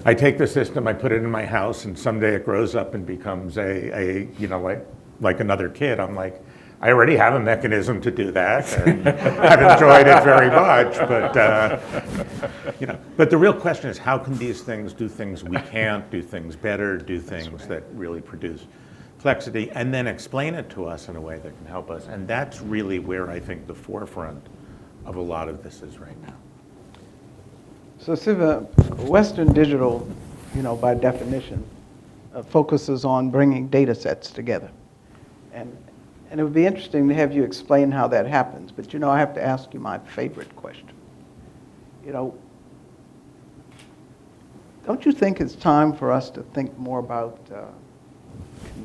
I take the system, I put it in my house, and someday it grows up and becomes like another kid. I'm like, I already have a mechanism to do that, and I've enjoyed it very much. But the real question is, how can these things do things we can't, do things better, do things that really produce complexity, and then explain it to us in a way that can help us. And that's really where I think the forefront of a lot of this is right now. So Siva, Western digital, by definition, focuses on bringing data sets together. And it would be interesting to have you explain how that happens. But I have to ask you my favorite question. Don't you think it's time for us to think more about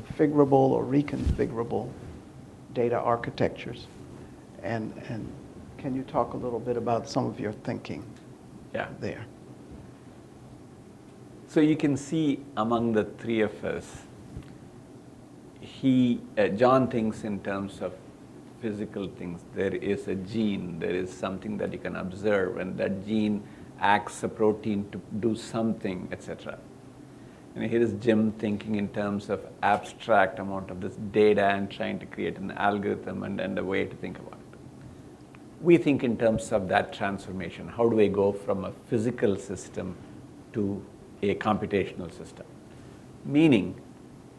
configurable or reconfigurable data architectures? And can you talk a little bit about some of your thinking there? So you can see among the three of us, John thinks in terms of physical things. There is a gene, there is something that you can observe, and that gene acts a protein to do something, etc. And here is Jim thinking in terms of abstract amount of this data and trying to create an algorithm and a way to think about it. We think in terms of that transformation. How do I go from a physical system to a computational system? Meaning,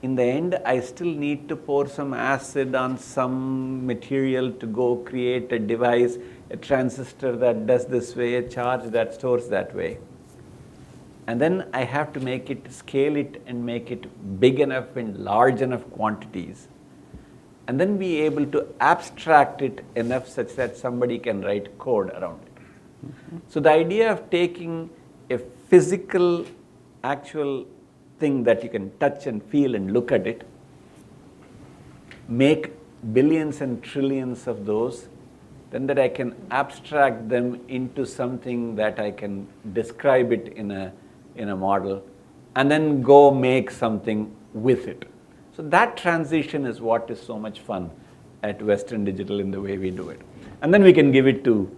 in the end, I still need to pour some acid on some material to go create a device, a transistor that does this way, a charge that stores that way. And then I have to make it, scale it, and make it big enough in large enough quantities. And then be able to abstract it enough such that somebody can write code around it. Mm-hmm. So the idea of taking a physical, actual thing that you can touch and feel and look at it, make billions and trillions of those, then that I can abstract them into something that I can describe it in a model, and then go make something with it. So that transition is what is so much fun at Western Digital in the way we do it. And then we can give it to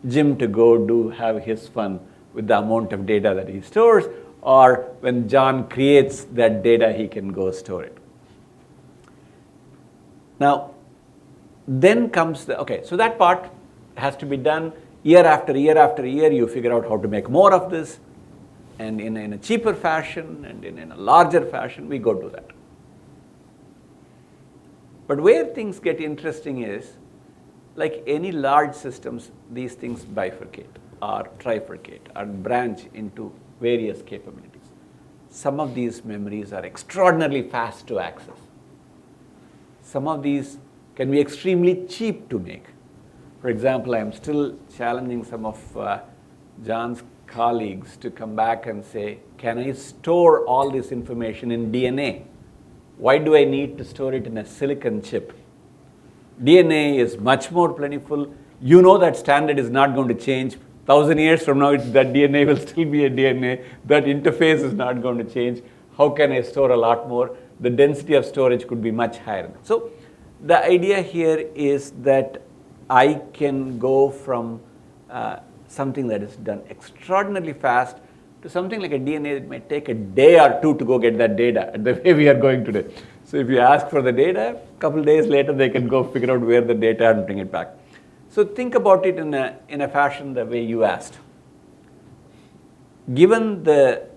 Jim to go have his fun with the amount of data that he stores, or when John creates that data, he can go store it. Now, then comes so that part has to be done year after year after year. You figure out how to make more of this, and in a cheaper fashion and in a larger fashion, we go do that. But where things get interesting is, like any large systems, these things bifurcate or trifurcate or branch into various capabilities. Some of these memories are extraordinarily fast to access. Some of these can be extremely cheap to make. For example, I am still challenging some of John's colleagues to come back and say, can I store all this information in DNA? Why do I need to store it in a silicon chip? DNA is much more plentiful. You know that standard is not going to change. 1,000 years from now, that DNA will still be a DNA. That interface is not going to change. How can I store a lot more? The density of storage could be much higher. So the idea here is that I can go from something that is done extraordinarily fast to something like a DNA that might take a day or two to go get that data, the way we are going today. So if you ask for the data, a couple of days later, they can go figure out where the data and bring it back. So think about it in a fashion the way you asked. Given the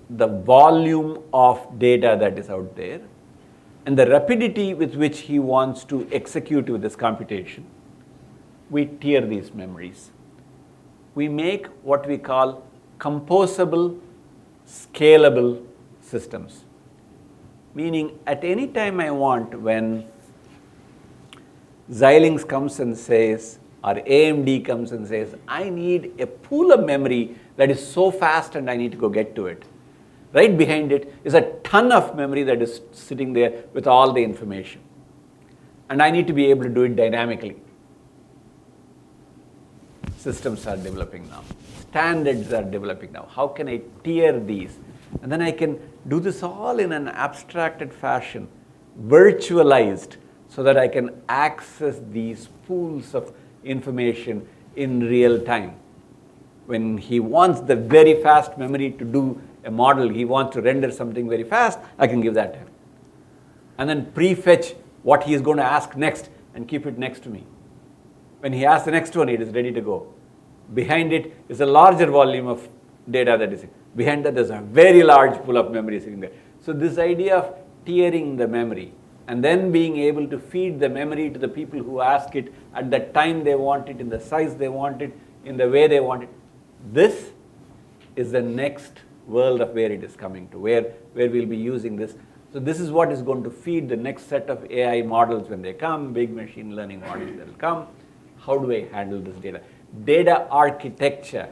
volume of data that is out there, and the rapidity with which he wants to execute with this computation, we tier these memories. We make what we call composable, scalable systems. Meaning, at any time I want, when Xilinx comes and says, or AMD comes and says, I need a pool of memory that is so fast and I need to go get to it. Right behind it is a ton of memory that is sitting there with all the information. And I need to be able to do it dynamically. Systems are developing now. Standards are developing now. How can I tier these? And then I can do this all in an abstracted fashion, virtualized, so that I can access these pools of information in real time. When he wants the very fast memory to do a model, he wants to render something very fast, I can give that to him. And then prefetch what he is going to ask next and keep it next to me. When he asks the next one, it is ready to go. Behind it is a larger volume of data that is. Behind that, there's a very large pool of memory sitting there. So this idea of tiering the memory and then being able to feed the memory to the people who ask it at the time they want it, in the size they want it, in the way they want it. This is the next world of where it is coming to, where we'll be using this. So this is what is going to feed the next set of AI models when they come, big machine learning models that will come. How do I handle this data? Data architecture,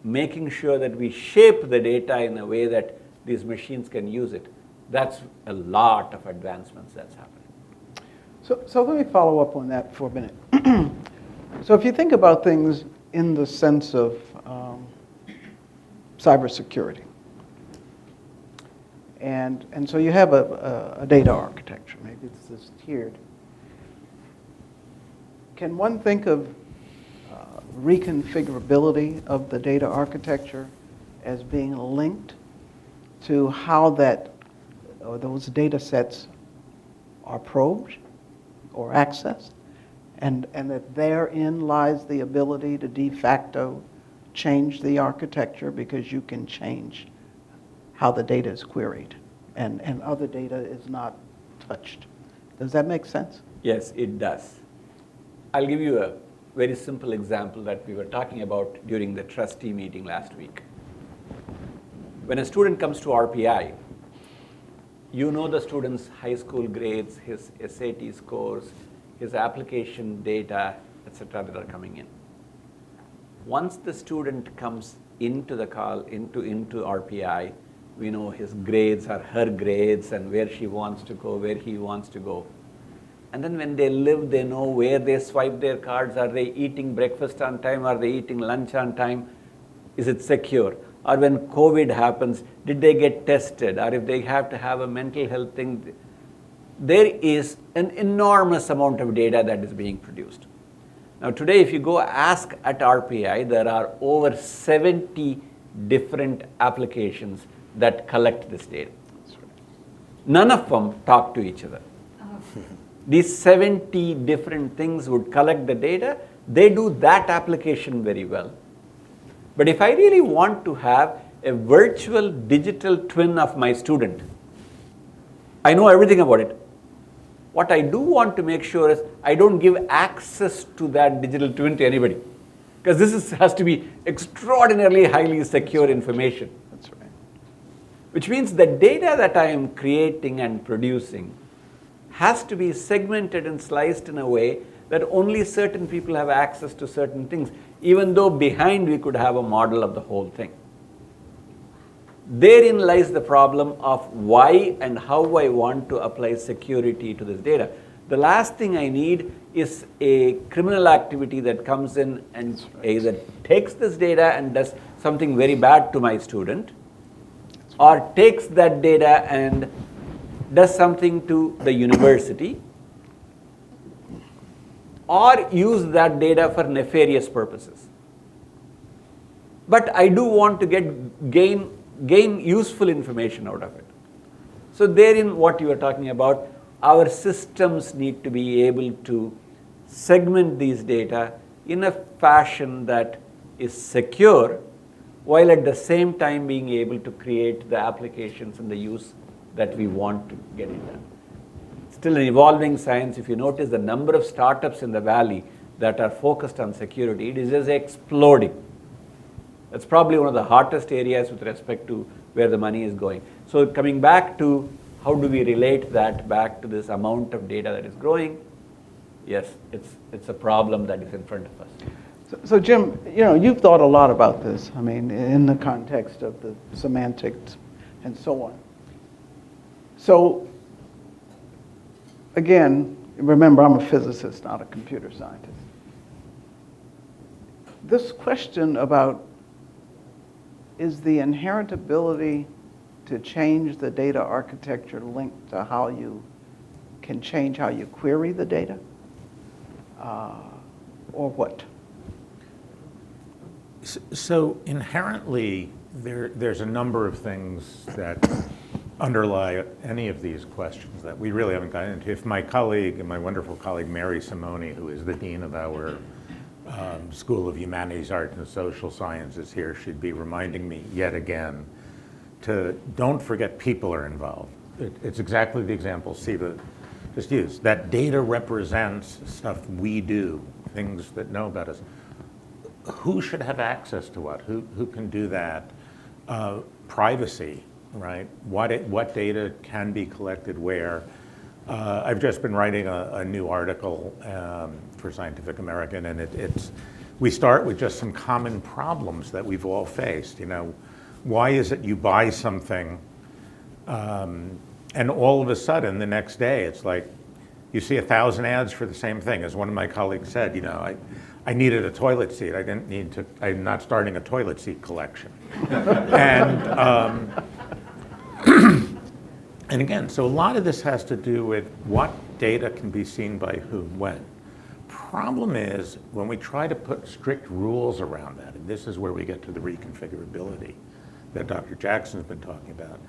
making sure that we shape the data in a way that these machines can use it. That's a lot of advancements that's happening. So let me follow up on that for a minute. So if you think about things in the sense of cybersecurity, and so you have a data architecture, maybe it's this tiered. Can one think of reconfigurability of the data architecture as being linked to how those data sets are probed or accessed, and that therein lies the ability to de facto change the architecture because you can change how the data is queried and other data is not touched. Does that make sense? Yes, it does. I'll give you a very simple example that we were talking about during the trustee meeting last week. When a student comes to RPI, you know the student's high school grades, his SAT scores, his application data, etc. that are coming in. Once the student comes into the call, into RPI, we know his grades are her grades and where she wants to go, where he wants to go. And then when they live, they know where they swipe their cards. Are they eating breakfast on time? Are they eating lunch on time? Is it secure? Or when COVID happens, did they get tested? Or if they have to have a mental health thing, there is an enormous amount of data that is being produced. Now today, if you go ask at RPI, there are over 70 different applications that collect this data. None of them talk to each other. These 70 different things would collect the data. They do that application very well. But if I really want to have a virtual digital twin of my student, I know everything about it. What I do want to make sure is I don't give access to that digital twin to anybody. Because this has to be extraordinarily highly secure information. That's right. Which means the data that I am creating and producing has to be segmented and sliced in a way that only certain people have access to certain things, even though behind we could have a model of the whole thing. Therein lies the problem of why and how I want to apply security to this data. The last thing I need is a criminal activity that comes in and either takes this data and does something very bad to my student, or takes that data and does something to the university, or use that data for nefarious purposes. But I do want to gain useful information out of it. So therein what you are talking about, our systems need to be able to segment these data in a fashion that is secure, while at the same time being able to create the applications and the use that we want to get it done. Still an evolving science. If you notice the number of startups in the valley that are focused on security, it is just exploding. That's probably one of the hottest areas with respect to where the money is going. So coming back to how do we relate that back to this amount of data that is growing? Yes, it's a problem that is in front of us. So Jim, you've thought a lot about this. I mean, in the context of the semantics and so on. So again, remember, I'm a physicist, not a computer scientist. This question about is the inherent ability to change the data architecture linked to how you can change how you query the data? Or what? So inherently, there's a number of things that underlie any of these questions that we really haven't gotten into. If my colleague, and my wonderful colleague Mary Simoni, who is the dean of our School of Humanities, Arts, and Social Sciences here, she'd be reminding me yet again to don't forget people are involved. It's exactly the example Siva just used. That data represents stuff we do, things that know about us. Who should have access to what? Who can do that? Privacy, right? What data can be collected where? I've just been writing a new article for Scientific American, and we start with just some common problems that we've all faced. Why is it you buy something and all of a sudden the next day it's like you see 1,000 ads for the same thing? As one of my colleagues said, I needed a toilet seat. I'm not starting a toilet seat collection. And again, so a lot of this has to do with what data can be seen by whom, when. Problem is, when we try to put strict rules around that, and this is where we get to the reconfigurability that Dr. Jackson's been talking about,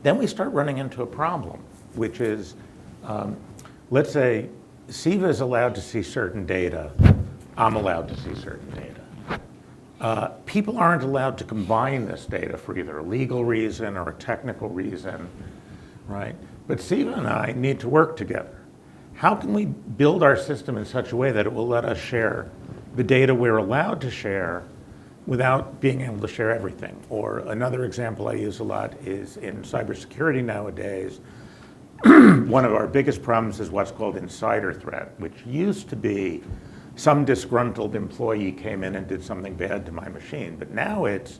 then we start running into a problem, which is, let's say Siva is allowed to see certain data, I'm allowed to see certain data. People aren't allowed to combine this data for either a legal reason or a technical reason, right? But Siva and I need to work together. How can we build our system in such a way that it will let us share the data we're allowed to share without being able to share everything? Or another example I use a lot is in cybersecurity nowadays, one of our biggest problems is what's called insider threat, which used to be some disgruntled employee came in and did something bad to my machine. But now it's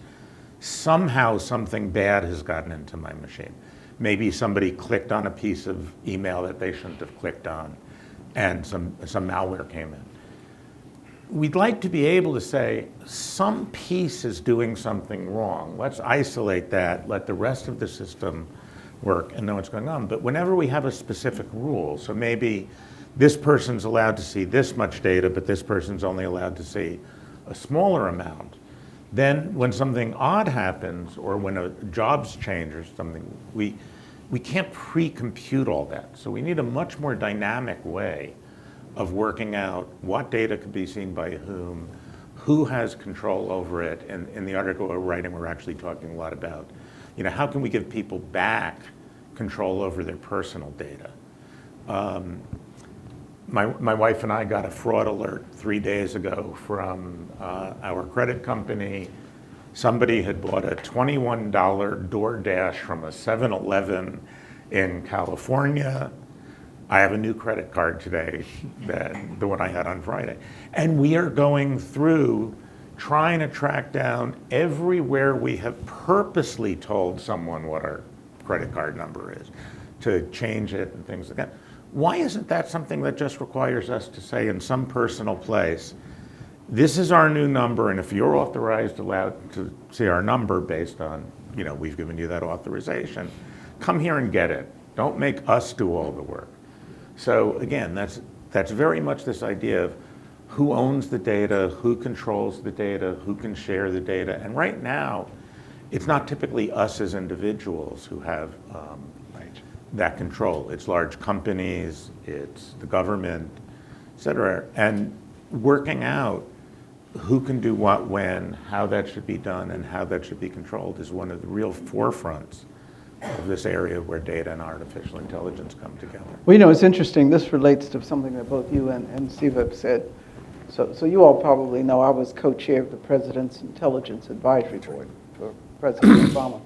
somehow something bad has gotten into my machine. Maybe somebody clicked on a piece of email that they shouldn't have clicked on, and some malware came in. We'd like to be able to say, some piece is doing something wrong. Let's isolate that, let the rest of the system work and know what's going on. But whenever we have a specific rule, so maybe this person's allowed to see this much data, but this person's only allowed to see a smaller amount, then when something odd happens, or when a jobs change or something, we can't pre-compute all that. So we need a much more dynamic way of working out what data could be seen by whom, who has control over it. And in the article we're writing, we're actually talking a lot about, how can we give people back control over their personal data? My wife and I got a fraud alert 3 days ago from our credit company. Somebody had bought a $21 DoorDash from a 7-Eleven in California. I have a new credit card today, the one I had on Friday. And we are going through trying to track down everywhere we have purposely told someone what our credit card number is, to change it and things like that. Why isn't that something that just requires us to say in some personal place, this is our new number, and if you're authorized, allowed to see our number based on, we've given you that authorization, come here and get it. Don't make us do all the work. So again, that's very much this idea of who owns the data, who controls the data, who can share the data. And right now, it's not typically us as individuals who have that control. It's large companies, it's the government, et cetera. And working out who can do what, when, how that should be done, and how that should be controlled is one of the real forefronts of this area where data and artificial intelligence come together. Well, you know, it's interesting. This relates to something that both you and Steve have said. So you all probably know I was co-chair of the President's Intelligence Advisory Board for President Obama.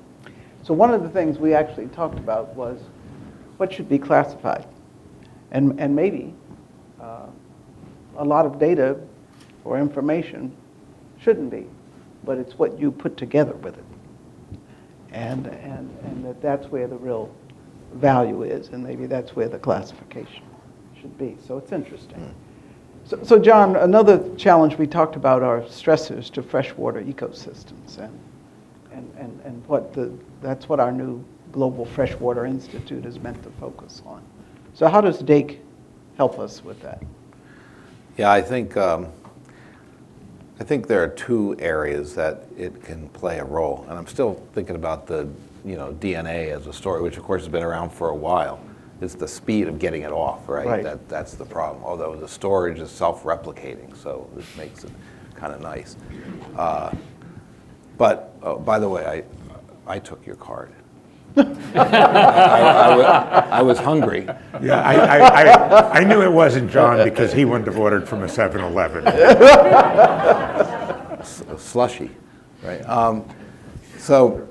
So one of the things we actually talked about was what should be classified. And maybe a lot of data or information shouldn't be, but it's what you put together with it. And that's where the real value is, and maybe that's where the classification should be. So it's interesting. So John, another challenge we talked about are stressors to freshwater ecosystems, and that's what our new Global Freshwater Institute is meant to focus on. So how does DAKE help us with that? Yeah, I think there are two areas that it can play a role, and I'm still thinking about the DNA as a story, which of course has been around for a while. It's the speed of getting it off, right? That's the problem. Although the storage is self-replicating, so this makes it kind of nice. But by the way, I took your card. I was hungry. Yeah, I knew it wasn't John because he wouldn't have ordered from a 7-Eleven. Slushy, right? So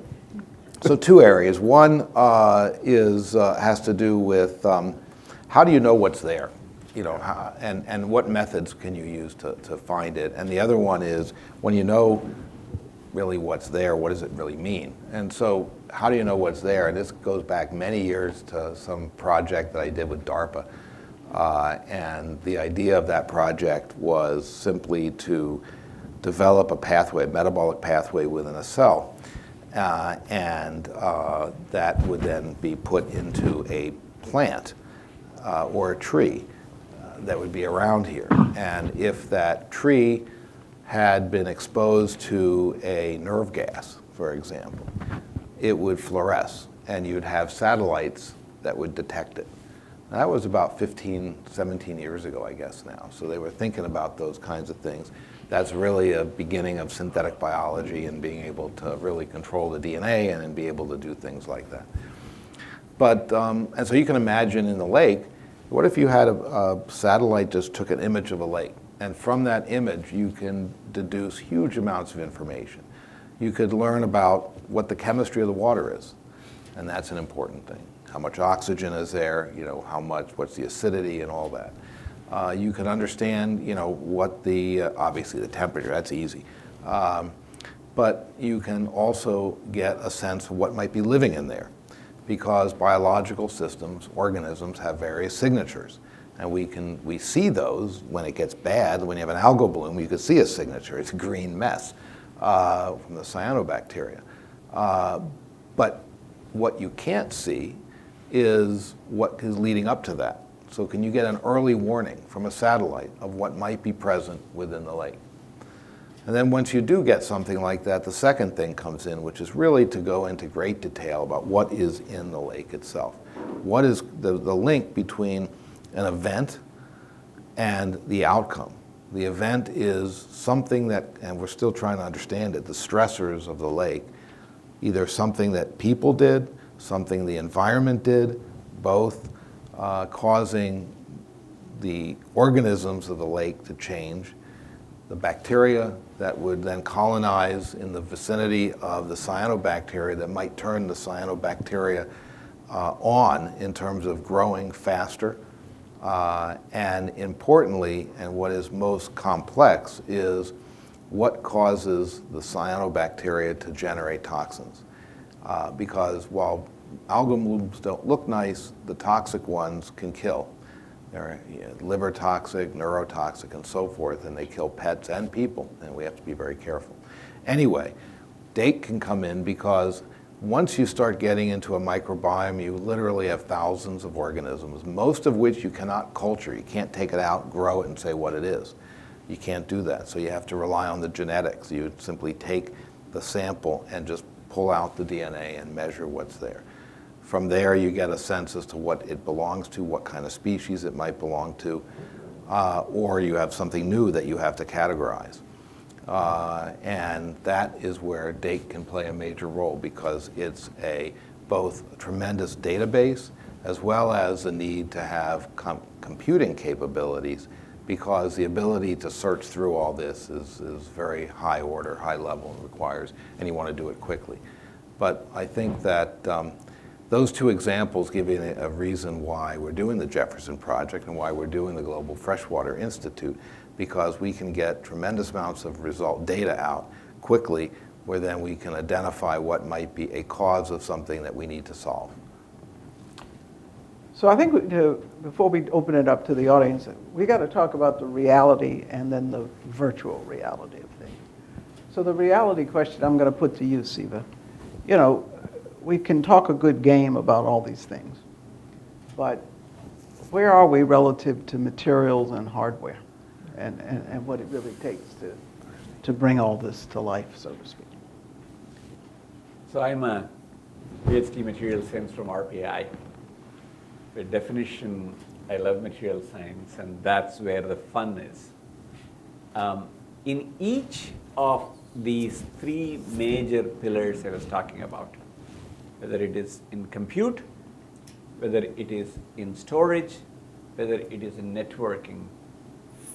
two areas. One has to do with how do you know what's there, and what methods can you use to find it. And the other one is when you know really what's there, what does it really mean? And so how do you know what's there? And this goes back many years to some project that I did with DARPA. And the idea of that project was simply to develop a pathway, a metabolic pathway within a cell. And that would then be put into a plant or a tree that would be around here. And if that tree had been exposed to a nerve gas, for example, it would fluoresce, and you'd have satellites that would detect it. And that was about 15, 17 years ago, I guess now. So they were thinking about those kinds of things. That's really a beginning of synthetic biology and being able to really control the DNA and then be able to do things like that. But, and so you can imagine in the lake, what if you had a satellite just took an image of a lake? And from that image, you can deduce huge amounts of information. You could learn about what the chemistry of the water is, and that's an important thing. How much oxygen is there, what's the acidity and all that. You can understand, what obviously the temperature, that's easy. But you can also get a sense of what might be living in there, because biological systems, organisms, have various signatures. And we see those when it gets bad. When you have an algal bloom, you can see a signature. It's a green mess from the cyanobacteria. But what you can't see is what is leading up to that. So can you get an early warning from a satellite of what might be present within the lake? And then once you do get something like that, the second thing comes in, which is really to go into great detail about what is in the lake itself. What is the link between an event and the outcome? The event is something that, and we're still trying to understand it, the stressors of the lake, either something that people did, something the environment did, both causing the organisms of the lake to change, the bacteria that would then colonize in the vicinity of the cyanobacteria that might turn the cyanobacteria on in terms of growing faster. And importantly, and what is most complex, is what causes the cyanobacteria to generate toxins. Because while algal blooms don't look nice, the toxic ones can kill. They're liver toxic, neurotoxic, and so forth, and they kill pets and people, and we have to be very careful. Anyway, DAKE can come in because once you start getting into a microbiome, you literally have thousands of organisms, most of which you cannot culture. You can't take it out, grow it, and say what it is. You can't do that, so you have to rely on the genetics. You simply take the sample and just pull out the DNA and measure what's there. From there, you get a sense as to what it belongs to, what kind of species it might belong to, or you have something new that you have to categorize. And that is where DAKE can play a major role, because it's a both a tremendous database as well as the need to have computing capabilities, because the ability to search through all this is very high order, high level, and requires, and you want to do it quickly. But I think that those two examples give you a reason why we're doing the Jefferson Project and why we're doing the Global Freshwater Institute, because we can get tremendous amounts of data out quickly, where then we can identify what might be a cause of something that we need to solve. So I think before we open it up to the audience, we got to talk about the reality and then the virtual reality of things. So the reality question I'm going to put to you, Siva. You know, we can talk a good game about all these things, but where are we relative to materials and hardware and what it really takes to bring all this to life, so to speak? So I'm a Ph.D. material science from RPI. By definition, I love material science, and that's where the fun is. In each of these three major pillars I was talking about, whether it is in compute, whether it is in storage, whether it is in networking,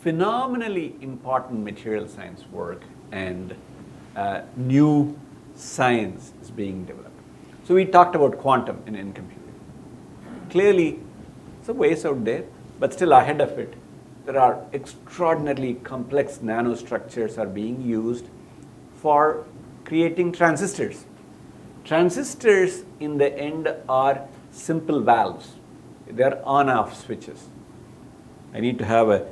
phenomenally important material science work and new science is being developed. So we talked about quantum in computing. Clearly, some ways out there, but still ahead of it, there are extraordinarily complex nanostructures are being used for creating transistors. Transistors in the end are simple valves. They're on-off switches. I need to have a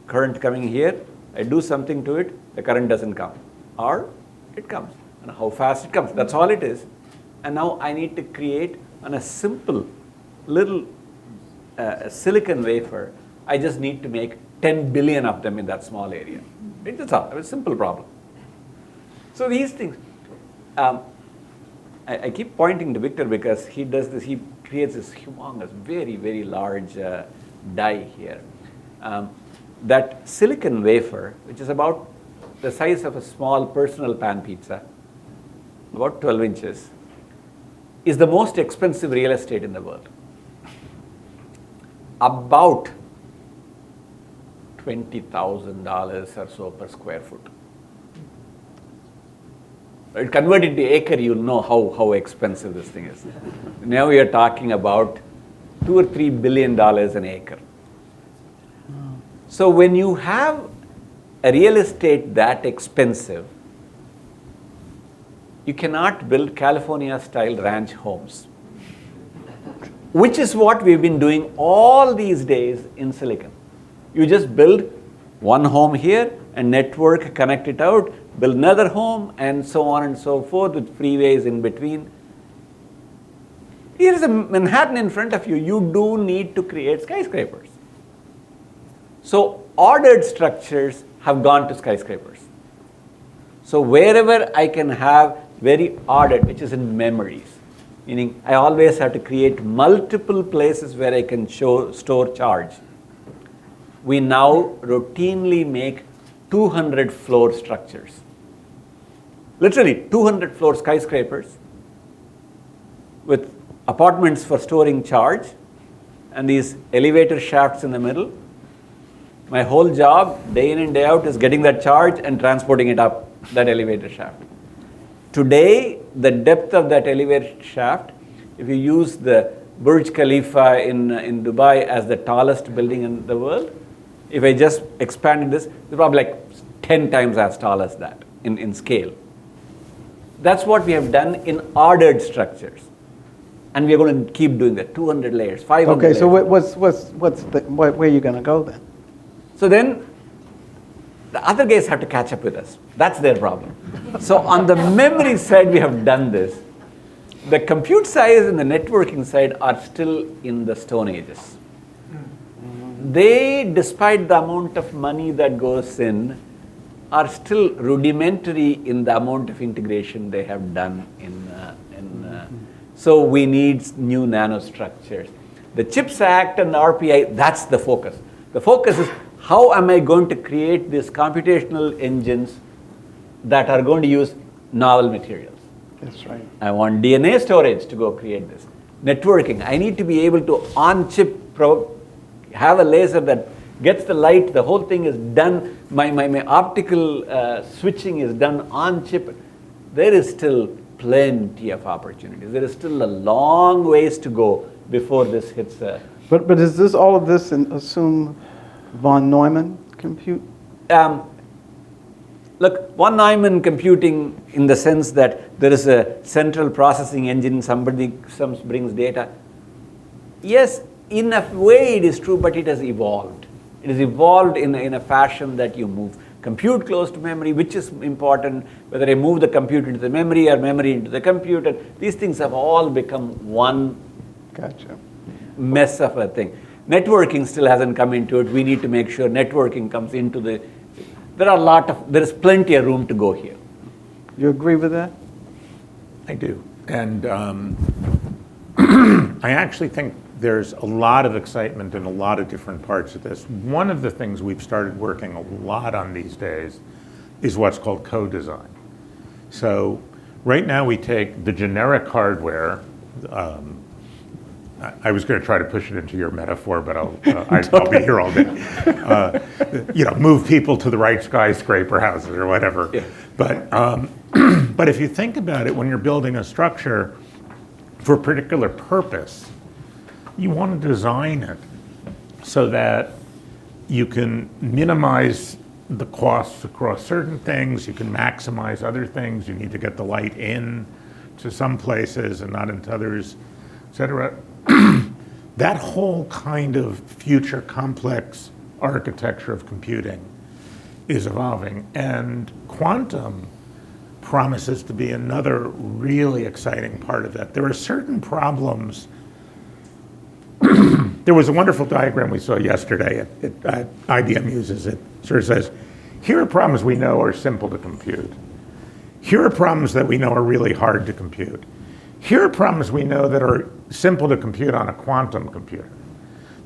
current coming here. I do something to it, the current doesn't come. Or it comes, and how fast it comes. That's all it is. And now I need to create on a simple little silicon wafer. I just need to make 10 billion of them in that small area. That's all. It's a simple problem. So these things, I keep pointing to Victor because he does this. He creates this humongous, very, very large die here. That silicon wafer, which is about the size of a small personal pan pizza, about 12 inches, is the most expensive real estate in the world. About $20,000 or so per square foot. Convert into acre, you'll know how expensive this thing is. Now we are talking about $2 or $3 billion an acre. So when you have a real estate that expensive, you cannot build California-style ranch homes, which is what we've been doing all these days in silicon. You just build one home here and network, connect it out, build another home, and so on and so forth with freeways in between. Here is a Manhattan in front of you. You do need to create skyscrapers. So ordered structures have gone to skyscrapers. So wherever I can have very ordered, which is in memories, meaning I always have to create multiple places where I can store charge. We now routinely make 200 floor structures. Literally 200 floor skyscrapers with apartments for storing charge and these elevator shafts in the middle. My whole job, day in and day out, is getting that charge and transporting it up that elevator shaft. Today, the depth of that elevator shaft, if you use the Burj Khalifa in Dubai as the tallest building in the world, if I just expanded this, it's probably like 10 times as tall as that in scale. That's what we have done in ordered structures. And we are going to keep doing that, 200 layers, 500 layers. Okay, so where are you going to go then? So then, the other guys have to catch up with us. That's their problem. So on the memory side, we have done this. The compute size and the networking side are still in the Stone Ages. They, despite the amount of money that goes in, are still rudimentary in the amount of integration they have done so we need new nanostructures. The CHIPS Act and the RPI, that's the focus. The focus is how am I going to create these computational engines that are going to use novel materials. That's right. I want DNA storage to go create this. Networking, I need to be able to on-chip have a laser that gets the light, the whole thing is done, my optical switching is done on-chip. There is still plenty of opportunities. There is still a long ways to go before this hits a... But is this all of this assume von Neumann compute? Look, von Neumann computing in the sense that there is a central processing engine, somebody brings data. Yes, in a way it is true, but it has evolved. It has evolved in a fashion that you move compute close to memory, which is important, whether I move the compute into the memory or memory into the computer. These things have all become one Gotcha. mess of a thing. Networking still hasn't come into it. We need to make sure networking comes into the... There is plenty of room to go here. You agree with that? I do. And I actually think there's a lot of excitement in a lot of different parts of this. One of the things we've started working a lot on these days is what's called co-design. So right now we take the generic hardware. I was going to try to push it into your metaphor, but I'll be here all day. Move people to the right skyscraper houses or whatever. Yeah. But if you think about it, when you're building a structure for a particular purpose, you want to design it so that you can minimize the costs across certain things, you can maximize other things, you need to get the light in to some places and not into others, et cetera. That whole kind of future complex architecture of computing is evolving, and quantum promises to be another really exciting part of that. There are certain problems. There was a wonderful diagram we saw yesterday. IBM uses it. Sort of says, here are problems we know are simple to compute. Here are problems that we know are really hard to compute. Here are problems we know that are simple to compute on a quantum computer.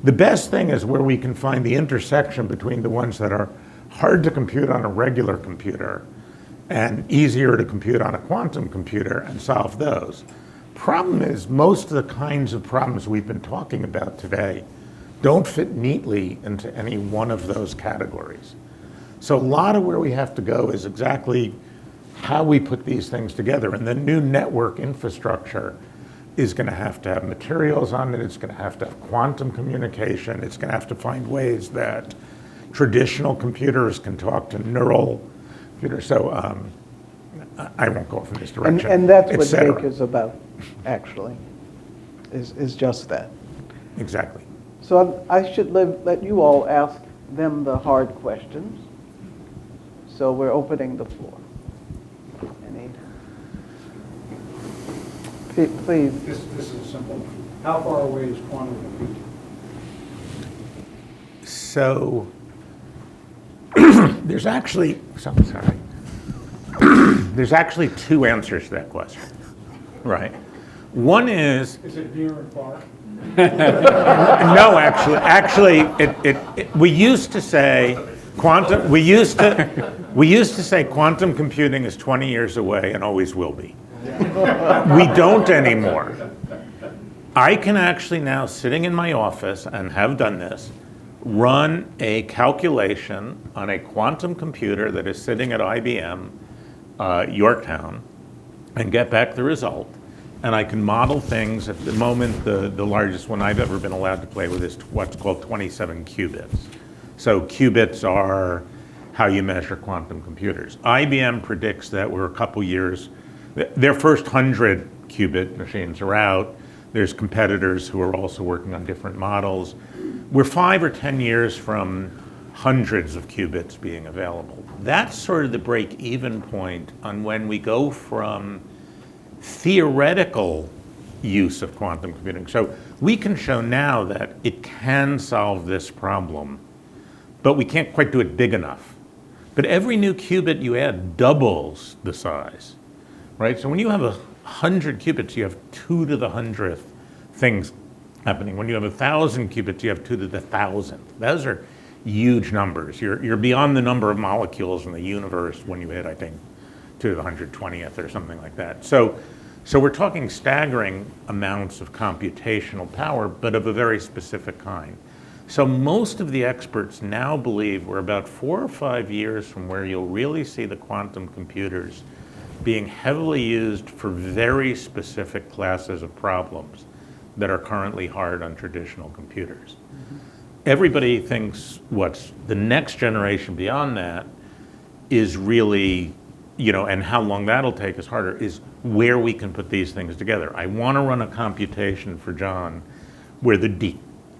The best thing is where we can find the intersection between the ones that are hard to compute on a regular computer and easier to compute on a quantum computer and solve those. Problem is, most of the kinds of problems we've been talking about today don't fit neatly into any one of those categories. So a lot of where we have to go is exactly how we put these things together. And the new network infrastructure is going to have materials on it. It's going to have quantum communication. It's going to have to find ways that traditional computers can talk to neural computers. So I won't go off in this direction. And that's what DAKE is about, actually, is just that. Exactly. So I should let you all ask them the hard questions. So we're opening the floor. Please. This is simple. How far away is quantum computing? So there's actually two answers to that question, right? One is it near and far? no, actually, we used to say quantum. We used to say quantum computing is 20 years away and always will be. We don't anymore. I can actually now, sitting in my office, and have done this, run a calculation on a quantum computer that is sitting at IBM, Yorktown, and get back the result. And I can model things. At the moment, the largest one I've ever been allowed to play with is what's called 27 qubits. So qubits are how you measure quantum computers. IBM predicts that we're a couple years. Their first 100 qubit machines are out. There's competitors who are also working on different models. We're 5 or 10 years from hundreds of qubits being available. That's sort of the break-even point on when we go from theoretical use of quantum computing. So we can show now that it can solve this problem, but we can't quite do it big enough. But every new qubit you add doubles the size. Right? So when you have 100 qubits, you have 2 to the 100th things happening. When you have 1,000 qubits, you have 2 to the 1,000th. Those are huge numbers. You're beyond the number of molecules in the universe when you hit, I think, to the 120th or something like that. So we're talking staggering amounts of computational power, but of a very specific kind. So most of the experts now believe we're about 4 or 5 years from where you'll really see the quantum computers being heavily used for very specific classes of problems that are currently hard on traditional computers. Everybody thinks what's the next generation beyond that is really, and how long that'll take is harder, is where we can put these things together. I want to run a computation for John where the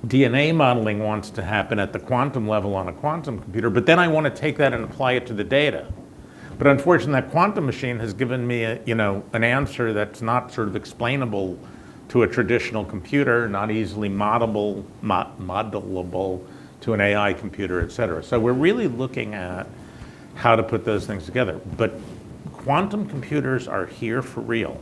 DNA modeling wants to happen at the quantum level on a quantum computer, but then I want to take that and apply it to the data. But unfortunately, that quantum machine has given me an answer that's not sort of explainable to a traditional computer, not easily modelable to an AI computer, et cetera. So we're really looking at how to put those things together. But quantum computers are here for real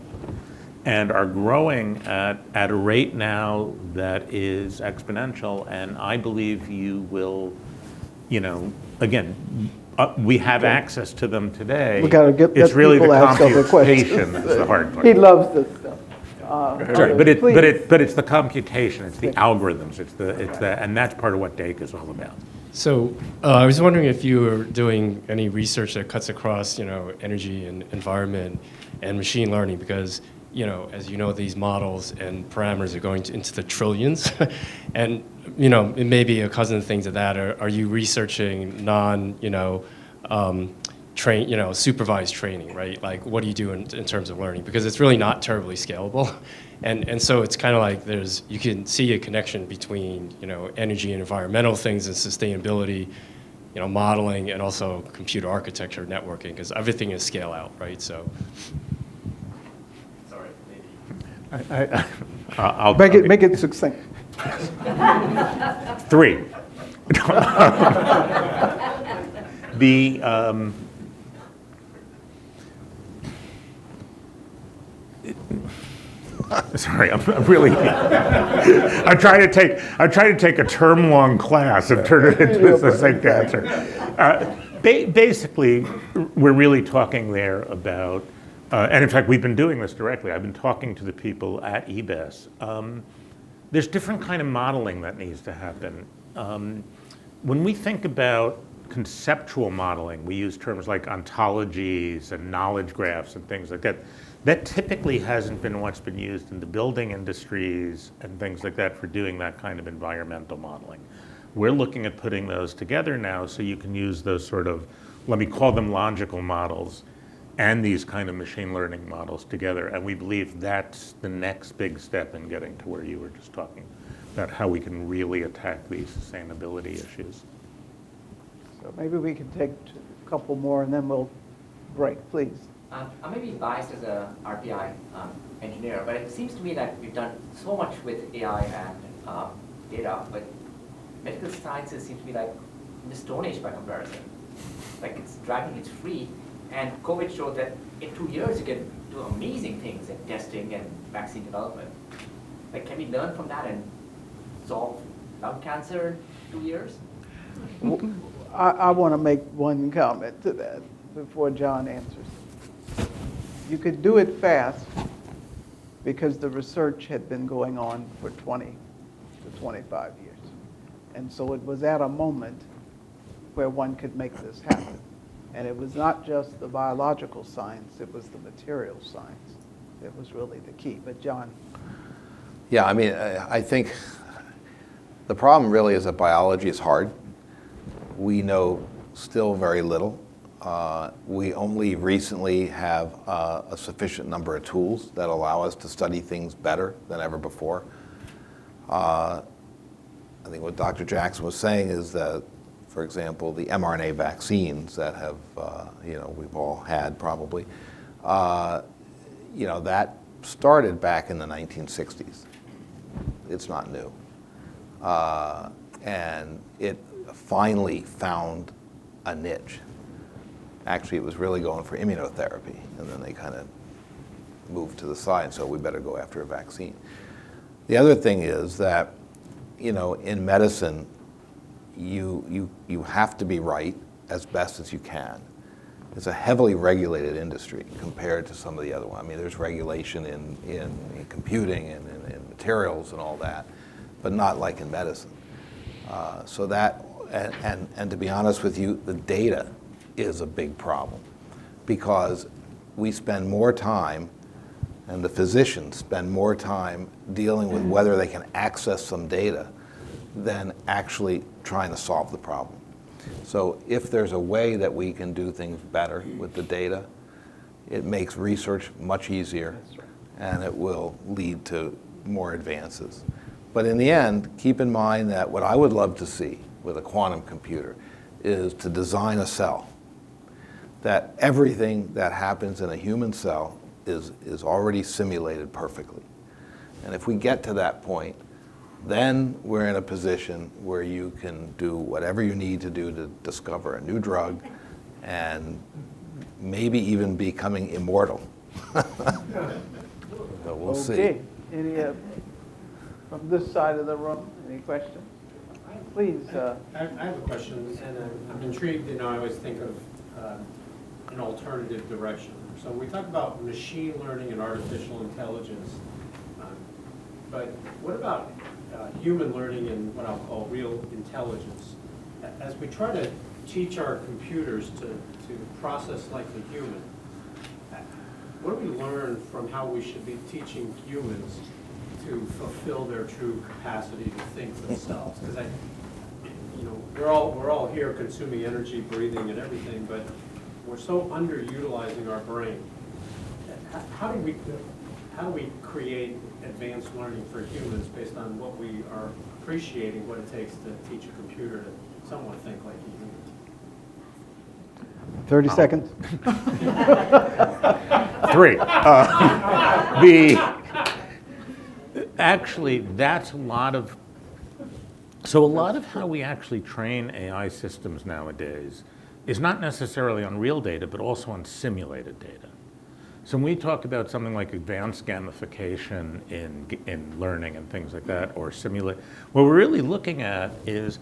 and are growing at a rate now that is exponential. And I believe you will, again, we have access to them today. We gotta get It's really the people ask other computation questions. that's the hard part. He loves this stuff. Right, but please. it's the computation, it's the algorithms, it's the, and that's part of what DAKE is all about. So I was wondering if you were doing any research that cuts across, energy and environment and machine learning, because, as you know, these models and parameters are going into the trillions, and it may be a cousin of things of that. Are you researching supervised training, right? Like, what do you do in terms of learning? Because it's really not terribly scalable. And so it's kind of like you can see a connection between, energy and environmental things and sustainability, modeling, and also computer architecture, networking, because everything is scale out, right? So, sorry, maybe. I'll Make it succinct. 3. Sorry, I'm really. I'm trying to take a term-long class and turn it into a succinct answer. Basically, we're really talking there about, and in fact, we've been doing this directly. I've been talking to the people at EBS. There's different kind of modeling that needs to happen. When we think about conceptual modeling, we use terms like ontologies and knowledge graphs and things like that. That typically hasn't been what's been used in the building industries and things like that for doing that kind of environmental modeling. We're looking at putting those together now so you can use those sort of, let me call them logical models, and these kind of machine learning models together. And we believe that's the next big step in getting to where you were just talking about how we can really attack these sustainability issues. So maybe we can take a couple more and then we'll break, please. I may be biased as a RPI engineer, but it seems to me that we've done so much with AI and data, but medical sciences seem to be like in the Stone Age by comparison. Like it's dragging its feet, and COVID showed that in 2 years you can do amazing things in testing and vaccine development. Like, can we learn from that and solve lung cancer in 2 years? I want to make one comment to that before John answers. You could do it fast because the research had been going on for 20 to 25 years. And so it was at a moment where one could make this happen. And it was not just the biological science, it was the material science that was really the key. But John. Yeah, I mean, I think the problem really is that biology is hard. We know still very little. We only recently have a sufficient number of tools that allow us to study things better than ever before. I think what Dr. Jackson was saying is that, for example, the mRNA vaccines that have, we've all had probably, that started back in the 1960s. It's not new. And it finally found a niche. Actually, it was really going for immunotherapy, and then they kind of moved to the side, so we better go after a vaccine. The other thing is that, in medicine, you have to be right as best as you can. it's a heavily regulated industry compared to some of the other ones. I mean, there's regulation in computing and in materials and all that, but not like in medicine. So that, and to be honest with you, the data is a big problem, because we spend more time, and the physicians spend more time dealing with whether they can access some data than actually trying to solve the problem. So if there's a way that we can do things better with the data, it makes research much easier, and it will lead to more advances. But in the end, keep in mind that what I would love to see with a quantum computer is to design a cell that everything that happens in a human cell is already simulated perfectly. And if we get to that point, then we're in a position where you can do whatever you need to do to discover a new drug and maybe even becoming immortal. So we'll see. Okay. Any, from this side of the room, any questions? Please. I have a question, and I'm intrigued. You know, I always think of an alternative direction. So we talk about machine learning and artificial intelligence, but what about human learning and what I'll call real intelligence? As we try to teach our computers to process like the human, what do we learn from how we should be teaching humans to fulfill their true capacity to think themselves? Because we're all here consuming energy, breathing, and everything, but we're so underutilizing our brain. How do we create advanced learning for humans based on what we are appreciating what it takes to teach a computer to somewhat think like a human? 30 seconds. 3. Actually, that's a lot of how we actually train AI systems nowadays is not necessarily on real data, but also on simulated data. So when we talk about something like advanced gamification in learning and things like that, or simulate, what we're really looking at is,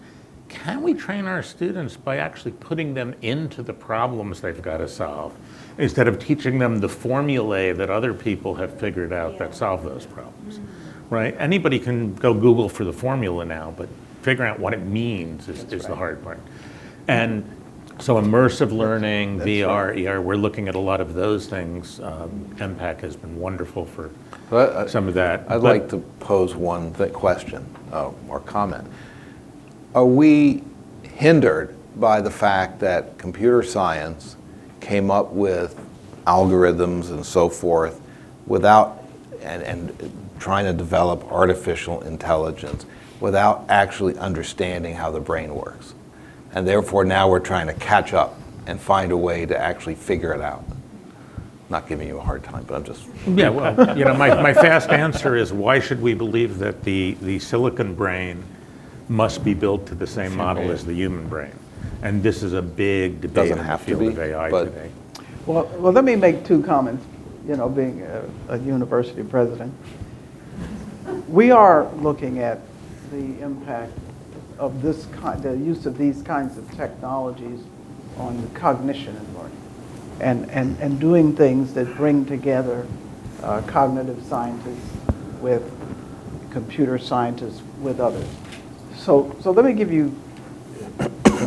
can we train our students by actually putting them into the problems they've got to solve, instead of teaching them the formulae that other people have figured out that solve those problems, right? Anybody can go Google for the formula now, but figuring out what it means is the hard part. And so immersive learning, VR, ER, we're looking at a lot of those things. MPAC has been wonderful for some of that. I'd like to pose one question or comment. Are we hindered by the fact that computer science came up with algorithms and so forth without, and trying to develop artificial intelligence without actually understanding how the brain works? And therefore now we're trying to catch up and find a way to actually figure it out. Not giving you a hard time, but I'm just... Yeah, well, my fast answer is, why should we believe that the silicon brain must be built to the same model as the human brain? And this is a big debate in the field of AI today. Well, let me make 2 comments, being a university president. We are looking at the impact of the use of these kinds of technologies on cognition and learning, and doing things that bring together cognitive scientists with computer scientists with others. So let me give you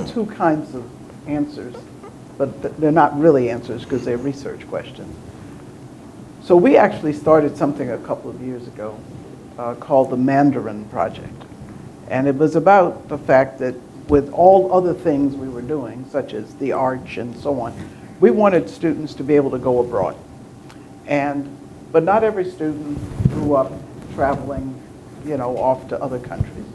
2 kinds of answers, but they're not really answers because they're research questions. So we actually started something a couple of years ago called the Mandarin Project. And it was about the fact that with all other things we were doing, such as the Arch and so on, we wanted students to be able to go abroad. But not every student grew up traveling, off to other countries.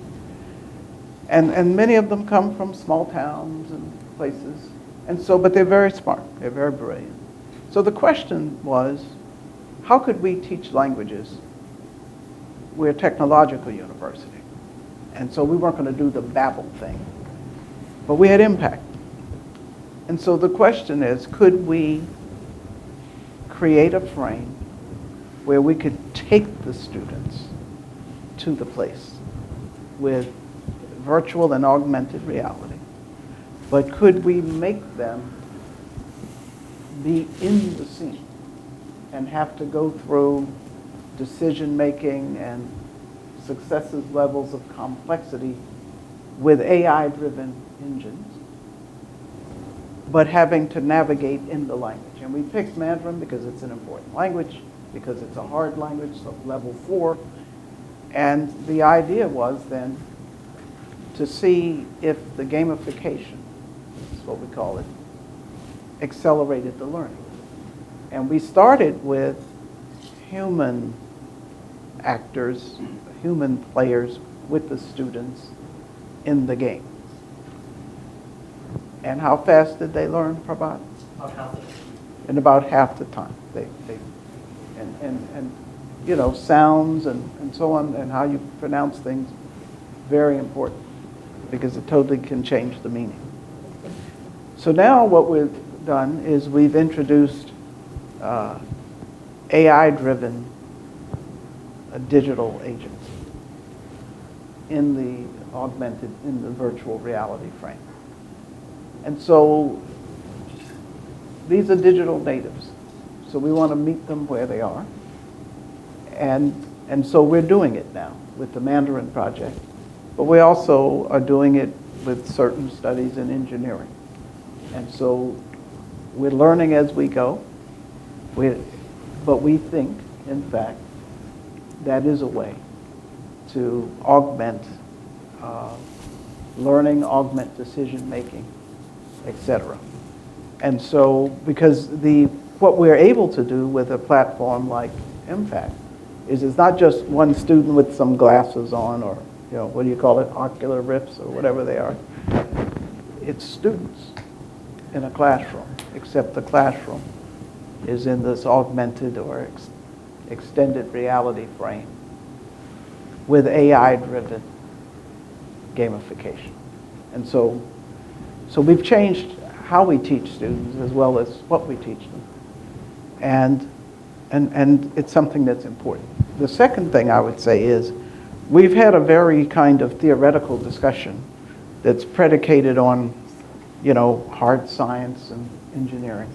And many of them come from small towns and places. But they're very smart, they're very brilliant. So the question was, how could we teach languages? We're a technological university. And so we weren't going to do the Babel thing. But we had impact. And so the question is, could we create a frame where we could take the students to the place with virtual and augmented reality, but could we make them be in the scene and have to go through decision-making and successive levels of complexity with AI-driven engines, but having to navigate in the language. And we picked Mandarin because it's an important language, because it's a hard language, so level 4. And the idea was then to see if the gamification, that's what we call it, accelerated the learning. And we started with human actors, human players with the students in the game. And how fast did they learn, Prabhat? About half the time. In about half the time. And you know, sounds and so on, and how you pronounce things, very important, because it totally can change the meaning. So now what we've done is we've introduced AI-driven digital agents in the virtual reality frame. And so these are digital natives. So we want to meet them where they are. And so we're doing it now with the Mandarin Project. But we also are doing it with certain studies in engineering. And so we're learning as we go. But we think, in fact, that is a way to augment learning, augment decision-making, etc. And so, because what we're able to do with a platform like Impact is it's not just one student with some glasses on, or, you know, what do you call it, ocular rips or whatever they are. It's students in a classroom, except the classroom is in this augmented or extended reality frame with AI-driven gamification. And so we've changed how we teach students as well as what we teach them. And it's something that's important. The second thing I would say is we've had a very kind of theoretical discussion that's predicated on, you know, hard science and engineering.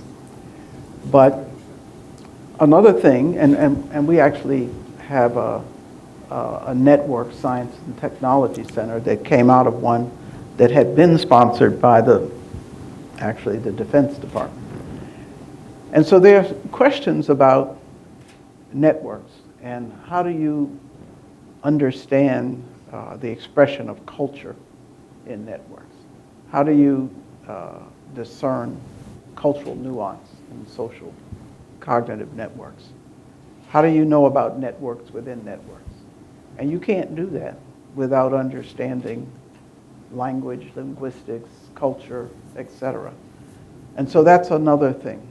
But another thing, and we actually have a network science and technology center that came out of one that had been sponsored by the Defense Department. And so there are questions about networks and how do you understand the expression of culture in networks? How do you discern cultural nuance in social cognitive networks? How do you know about networks within networks? And you can't do that without understanding language, linguistics, culture, etc. And so that's another thing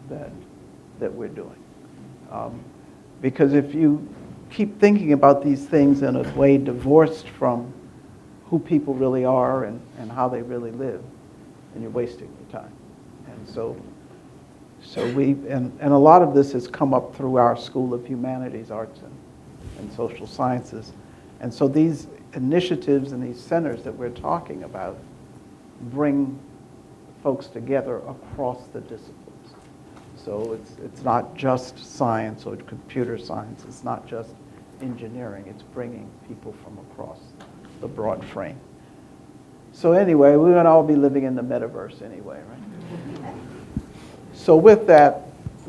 that we're doing. Because if you keep thinking about these things in a way divorced from who people really are and how they really live, then you're wasting your time. And so and a lot of this has come up through our School of Humanities, Arts, and Social Sciences. And so these initiatives and these centers that we're talking about bring folks together across the disciplines. So it's not just science or computer science, it's not just engineering, it's bringing people from across the broad frame. So anyway, we're going to all be living in the metaverse anyway, right? So with that,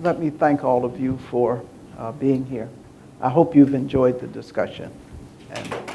let me thank all of you for being here. I hope you've enjoyed the discussion. And